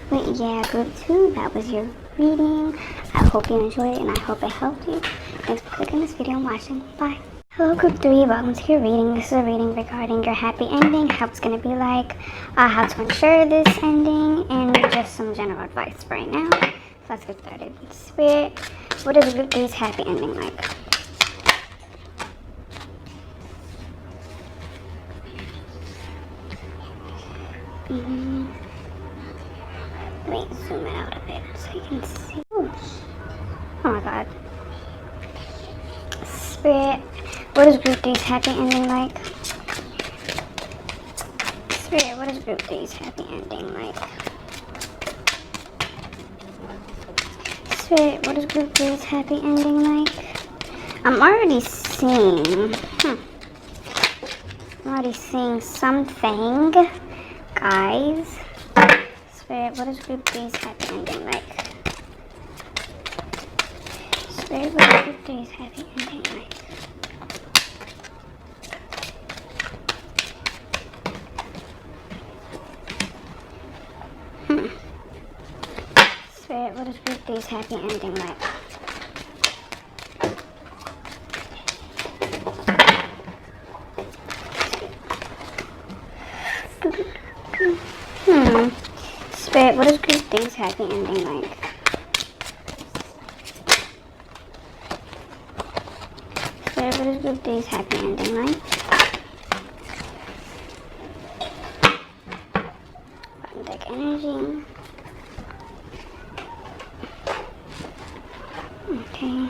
But yeah, group 2, that was your reading. I hope you enjoyed it, and I hope it helped you. Thanks for clicking this video and watching. Bye. Hello group 3, welcome to your reading. This is a reading regarding your happy ending, how it's going to be like, how to ensure this ending, and just some general advice right now. So let's get started. Spirit, what is group 3's happy ending like? Let me zoom it out a bit so you can see. Ooh. Oh my god. Spirit, what is group 3's happy ending like? Spirit, what is group 3's happy ending like? Spirit, what is group 3's happy ending like? I'm already seeing, something, guys. Spirit, what is group 3's happy ending like? Spirit, what is today's happy ending like? Spirit, what is today's happy ending like? Spirit, what is good things happy ending like? Spirit, what is good things happy ending like? Bottom deck energy. Okay.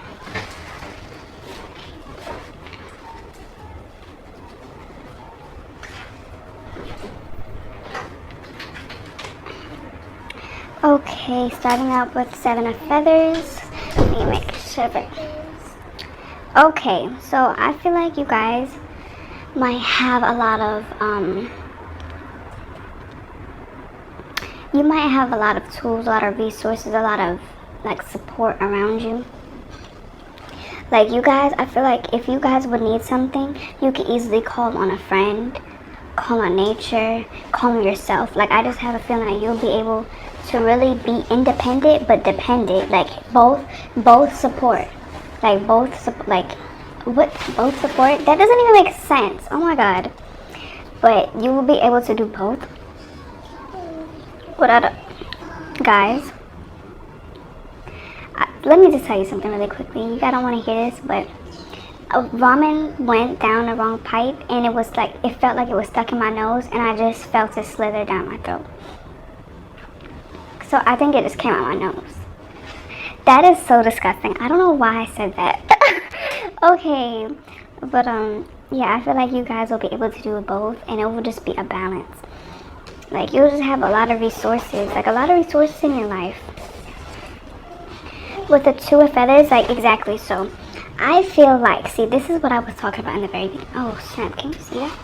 Okay, starting out with 7 of Feathers. Let me make sure. Okay, so I feel like you guys might have a lot of tools, a lot of resources, a lot of like support around you. Like you guys, I feel like if you guys would need something, you can easily call on a friend, call on nature, call on yourself. Like I just have a feeling that you'll be able to really be independent but dependent. Like both support. Like both support. That doesn't even make sense. Oh my god. But you will be able to do both. Guys, let me just tell you something really quickly. You guys don't want to hear this, but ramen went down the wrong pipe, and it felt like it was stuck in my nose, and I just felt it slither down my throat. So I think it just came out my nose. That is so disgusting. I don't know why I said that. Okay, but yeah, I feel like you guys will be able to do both, and it will just be a balance. Like you'll just have a lot of resources, in your life. With the 2 of Feathers, like exactly. So I feel like, see, this is what I was talking about in the very beginning. Oh snap, can you see that?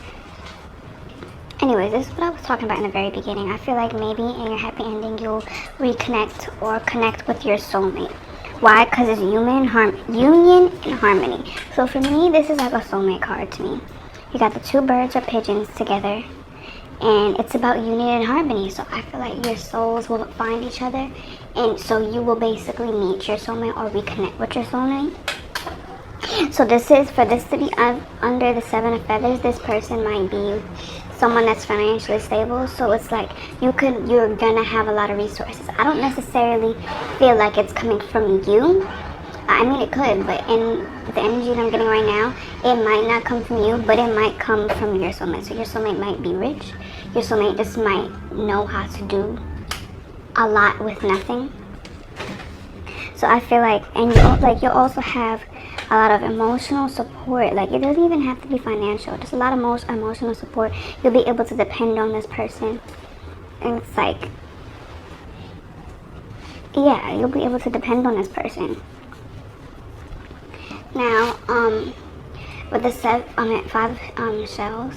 Anyways, this is what I was talking about in the very beginning. I feel like maybe in your happy ending you'll reconnect or connect with your soulmate. Why? Because it's union and harmony. So for me, this is like a soulmate card to me. You got the 2 birds or pigeons together, and it's about union and harmony. So I feel like your souls will find each other, and so you will basically meet your soulmate or reconnect with your soulmate. So this is, for this to be under the 7 of Feathers, this person might be someone that's financially stable. So it's like you're gonna have a lot of resources. I don't necessarily feel like it's coming from you. I mean, it could, but in the energy that I'm getting right now, it might not come from you, but it might come from your soulmate. So your soulmate might be rich. Your soulmate just might know how to do a lot with nothing. So I feel like, and you'll also have a lot of emotional support. Like it doesn't even have to be financial, just a lot of emotional support. You'll be able to depend on this person, and it's like, yeah, you'll be able to depend on this person. Now with the 5 shells,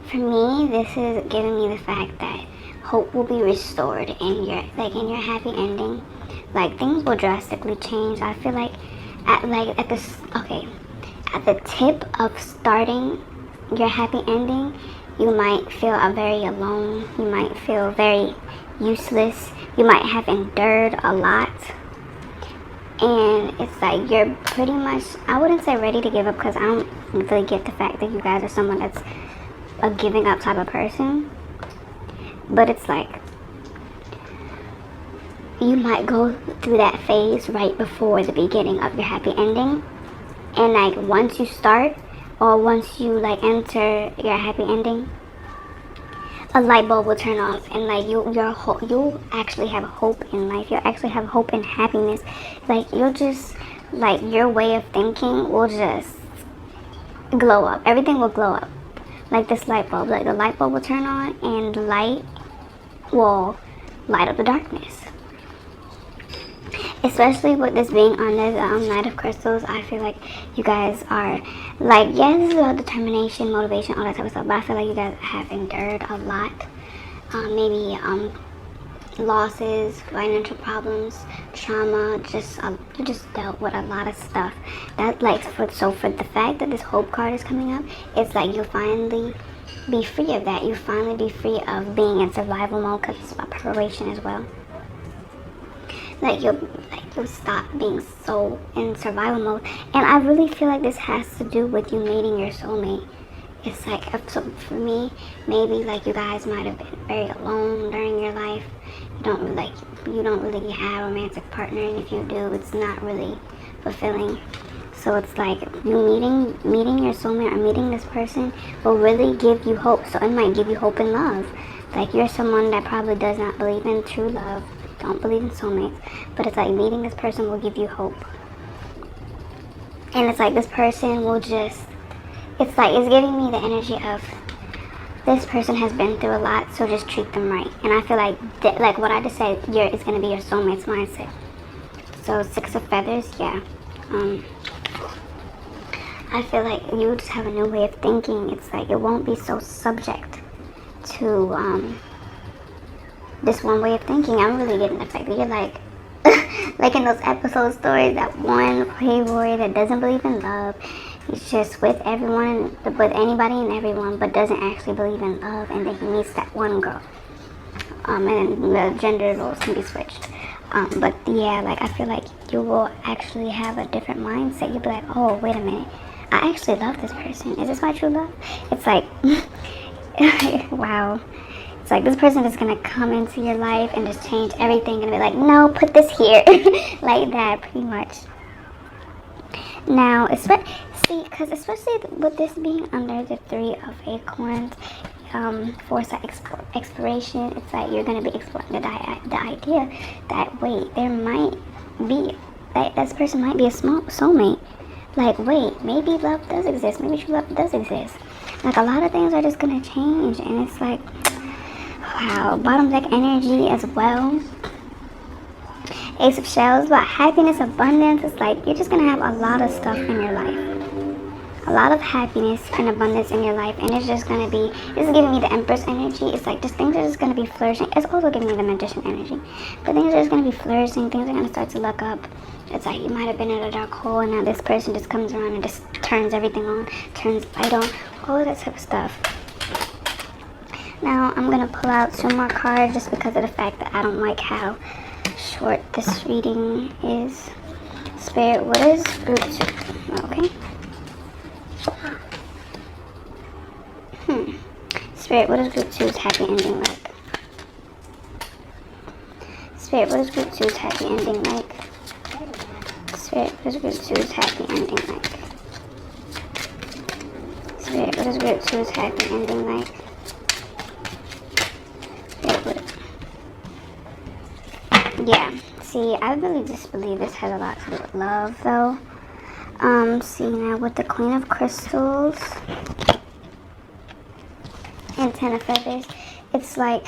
for me, this is giving me the fact that hope will be restored in your happy ending. Like things will drastically change. I feel like at the tip of starting your happy ending, you might feel very alone. You might feel very useless. You might have endured a lot, and it's like you're pretty much, I wouldn't say ready to give up, because I don't really get the fact that you guys are someone that's a giving up type of person, but it's like you might go through that phase right before the beginning of your happy ending, and like once you start, or once you like enter your happy ending, a light bulb will turn off, and like you'll actually have hope in life. You'll actually have hope and happiness. Like you'll just, like your way of thinking will just glow up. Everything will glow up like this light bulb. Like the light bulb will turn on, and the light will light up the darkness. Especially with this being under the Knight of Crystals, I feel like you guys are like, yeah, this is about determination, motivation, all that type of stuff, but I feel like you guys have endured a lot. Maybe losses, financial problems, trauma, you just dealt with a lot of stuff. That like for the fact that this hope card is coming up, it's like you'll finally be free of that. You finally be free of being in survival mode, because it's about preparation as well. Like you'll stop being so in survival mode. And I really feel like this has to do with you meeting your soulmate. It's like, so for me, maybe like you guys might have been very alone during your life. You don't really have a romantic partner, and if you do, it's not really fulfilling. So it's like you meeting your soulmate or meeting this person will really give you hope. So it might give you hope in love. Like you're someone that probably does not believe in true love, don't believe in soulmates, but it's like meeting this person will give you hope. And it's like this person will just, it's giving me the energy of this person has been through a lot, so just treat them right. And I feel like like what I just said, it's going to be your soulmate's mindset. So 6 of feathers, yeah. I feel like you just have a new way of thinking. It's like it won't be so subject to this one way of thinking. I'm really getting the fact that you're like like in those episode stories, that one playboy that doesn't believe in love. He's just with everyone, with anybody and everyone, but doesn't actually believe in love. And then he meets that one girl. And the gender roles can be switched. But yeah, like I feel like you will actually have a different mindset. You'll be like, oh, wait a minute. I actually love this person. Is this my true love? It's like, wow. It's like this person is going to come into your life and just change everything and be like, no, put this here. Like that, pretty much. Now, because especially with this being under the 3 of acorns, foresight, exploration, it's like you're going to be exploring the idea that, wait, there might be, that this person might be a soulmate. Like, wait, maybe love does exist. Maybe true love does exist. Like, a lot of things are just going to change. And it's like, wow. Bottom deck energy as well. Ace of Shells, about happiness, abundance. It's like you're just going to have a lot of stuff in your life. A lot of happiness and abundance in your life. And it's just going to be, this is giving me the Empress energy. It's like just things are just going to be flourishing. It's also giving me the Magician energy. But things are just going to be flourishing. Things are going to start to look up. It's like you might have been in a dark hole, and now this person just comes around and just turns everything on, turns light on, all of that type of stuff. Now I'm going to pull out 2 more cards just because of the fact that I don't like how short this reading is. Spirit, what is group 2? Okay. Spirit, what is group 2's happy ending like? Spirit, what is group 2's happy ending like? Spirit, what is group 2's happy ending like? Spirit, what is group 2's happy ending like? Spirit, yeah, see, I really just believe this has a lot to do with love, though. See, now with the Queen of Crystals and 10 of Feathers, it's like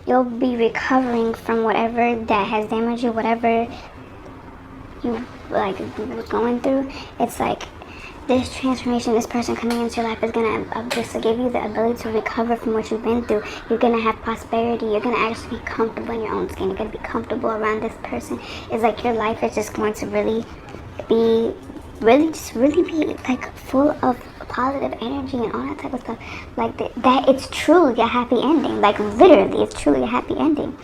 you'll be recovering from whatever that has damaged you, whatever you like going through. It's like this transformation, this person coming into your life is gonna just give you the ability to recover from what you've been through. You're gonna have prosperity. You're gonna actually be comfortable in your own skin. You're gonna be comfortable around this person. It's like your life is just going to really be like full of positive energy and all that type of stuff. Like that it's truly a happy ending. Like literally, it's truly a happy ending.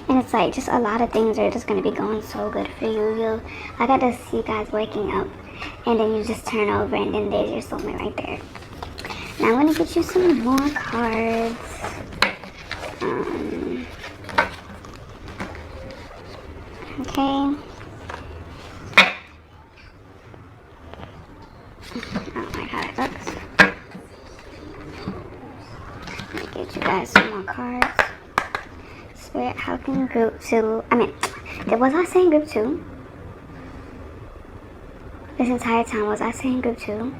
And it's like just a lot of things are just going to be going so good for you. I got to see you guys waking up, and then you just turn over, and then there's your soulmate right there. Now I'm going to get you some more cards. Okay. I don't like how that looks. Let me get you guys some more cards. Spirit, how can group 2, was I saying group 2? This entire time, was I saying group 2?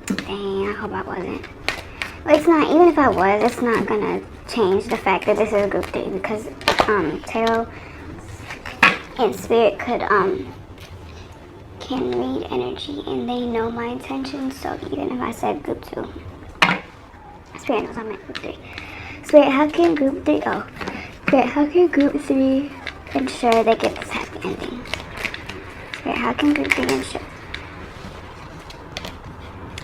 Dang, I hope I wasn't. But it's not, even if I was, it's not gonna change the fact that this is group 3, because tarot and spirit can read energy, and they know my intentions. So even if I said group 2, spirit knows I meant group 3. Spirit, how can group 3, Spirit, how can group 3 ensure they get this happy ending? Spirit, how can group 3 ensure?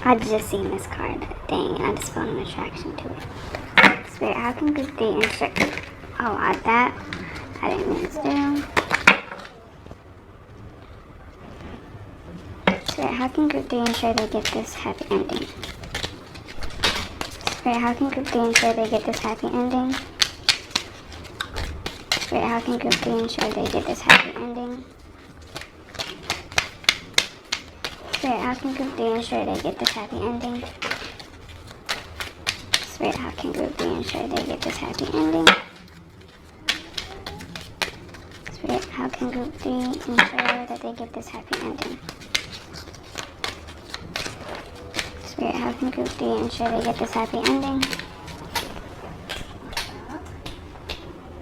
I just seen this card. Dang, I just felt an attraction to it. Spirit, how can group 3 ensure? Oh, that I didn't mean to do. Spirit, how can group 3 ensure they get this happy ending? Spirit, how can group 3 ensure they get this happy ending? Spirit, how can group 3 ensure they get this happy ending? Spirit, how can group 3 ensure they get this happy ending? Spirit, how can group 3 ensure they get this happy ending? Spirit, how can group 3 ensure that they get this happy ending? Spirit, how can group 3 ensure they get this happy ending?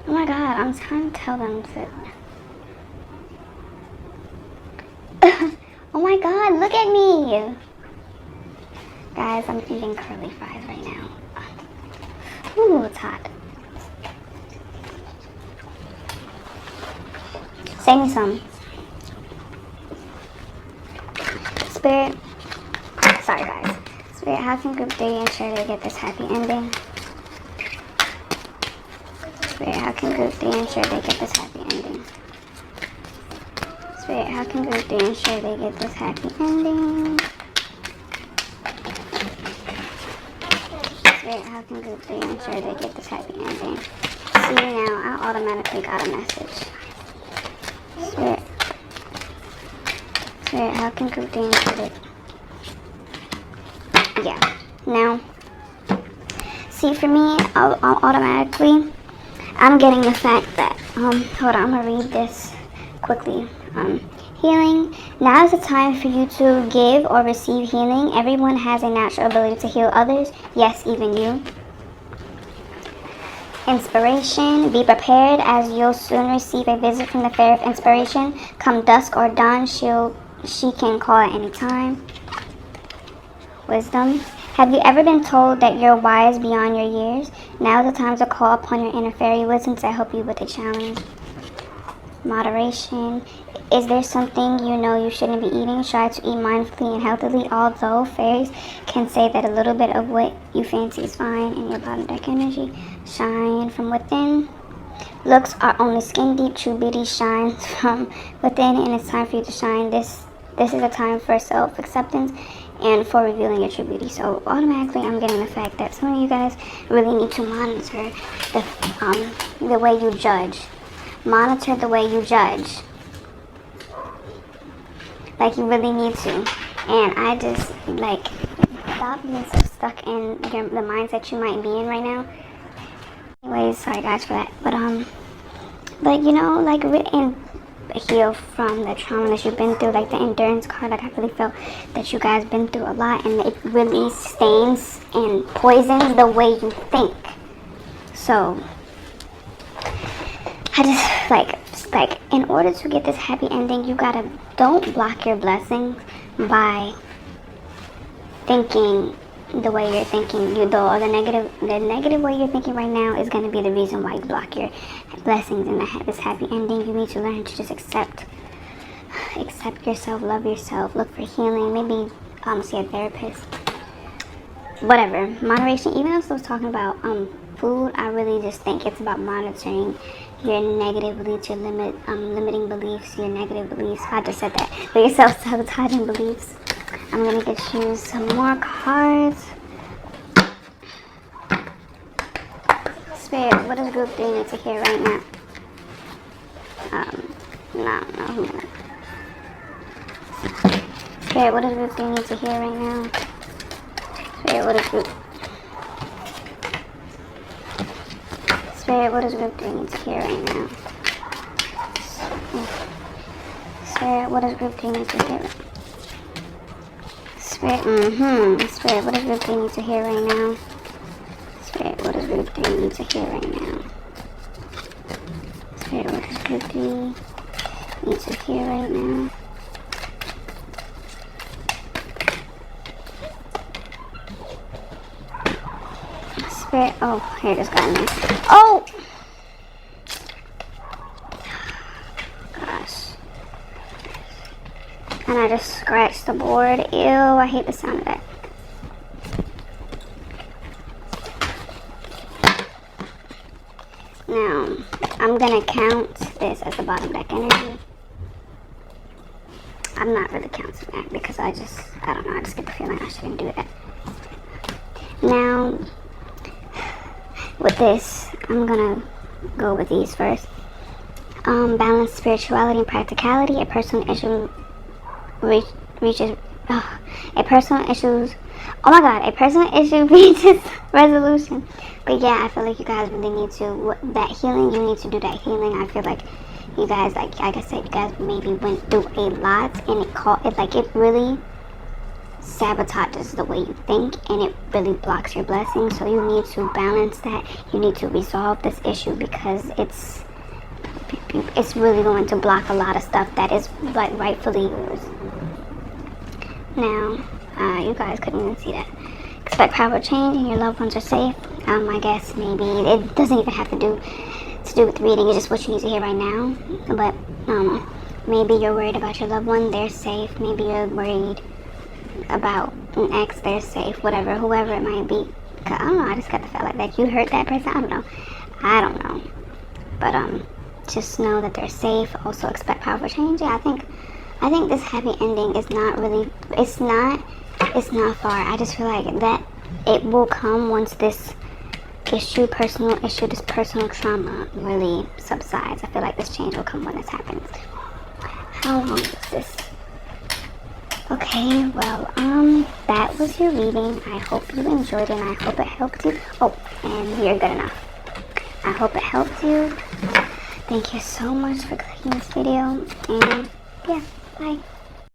Oh my god, I'm trying to tell them that. Oh my god, look at me! Guys, I'm eating curly fries right now. Ooh, it's hot. Say me some. Spirit. Sorry, guys. Spirit, how can group 3 ensure they get this happy ending? Spirit, how can group 3 ensure they get this happy ending? Spirit, how can group 3 ensure they get this happy ending? Spirit, how can group 3 ensure they get this happy ending? See, now I automatically got a message. Spirit, how can group 3 ensure they... Yeah, now, see, for me, I'll automatically, I'm getting the fact that, hold on, I'm gonna read this quickly. Healing. Now is the time for you to give or receive healing. Everyone has a natural ability to heal others. Yes, even you. Inspiration. Be prepared, as you'll soon receive a visit from the Fairy of Inspiration. Come dusk or dawn, she can call at any time. Wisdom. Have you ever been told that you're wise beyond your years? Now is the time to call upon your inner fairy wisdom to help you with a challenge. Moderation. Is there something you know you shouldn't be eating? Try to eat mindfully and healthily. Although fairies can say that a little bit of what you fancy is fine in your bottom deck energy. Shine from within. Looks are only skin deep. True beauty shines from within, and it's time for you to shine. This is a time for self-acceptance and for revealing your true beauty. So automatically I'm getting the fact that some of you guys really need to monitor the way you judge. Monitor the way you judge. Like, you really need to. And I just, like, stop being so stuck in the mindset you might be in right now. Anyways, sorry guys for that. But you know, like, and heal from the trauma that you've been through. Like the endurance card, like, I really felt that you guys been through a lot, and it really stains and poisons the way you think. So I just, like, in order to get this happy ending, you gotta, don't block your blessings by thinking the way you're thinking. The negative way you're thinking right now is gonna be the reason why you block your blessings and this happy ending. You need to learn to just accept yourself, love yourself, look for healing, maybe see a therapist, whatever. Moderation. Even if I was talking about food, I really just think it's about monitoring your negative beliefs, your limiting beliefs, your negative beliefs. I just said that. But your self-sabotaging beliefs. I'm gonna get you some more cards. Spirit, what does group 3 need to hear right now? No. Spirit, what does group 3 need to hear right now? Spirit, what does group 3 need to hear right now? Spirit, what does group 3 need to hear? Spirit, Spirit, what does group 3 need to hear right now? Spirit, what does group 3 need to hear right now? Spirit, what does group 3 need to hear right now? Spirit, Oh, hair just got in there. Oh! Gosh. And I just scratched the board. Ew, I hate the sound of that. Now, I'm gonna count this as the bottom deck energy. I'm not really counting that because I don't know, I just get the feeling I shouldn't do that. Now, with this, I'm gonna go with these first. Balance spirituality and practicality. A personal issue reaches a personal issue reaches resolution. But yeah, I feel like you guys really need to that healing. You need to do that healing. I feel like you guys, like I said, you guys maybe went through a lot, and it really sabotages the way you think, and it really blocks your blessings. So you need to balance that. You need to resolve this issue because it's really going to block a lot of stuff that is like rightfully yours. Now, you guys couldn't even see that. Expect power change and your loved ones are safe. I guess maybe it doesn't even have to do with reading. It's just what you need to hear right now. But maybe you're worried about your loved one, they're safe. Maybe you're worried about an ex, they're safe. Whatever, whoever it might be. I don't know. I just got the feel like you hurt that person. I don't know. But just know that they're safe. Also expect powerful change. Yeah, I think this happy ending is not really. It's not far. I just feel like that it will come once this personal issue, this personal trauma really subsides. I feel like this change will come when this happens. How long is this? Okay, well, that was your reading. I hope you enjoyed it, and I hope it helped you. Oh, and you're good enough. I hope it helped you. Thank you so much for clicking this video, and yeah, bye.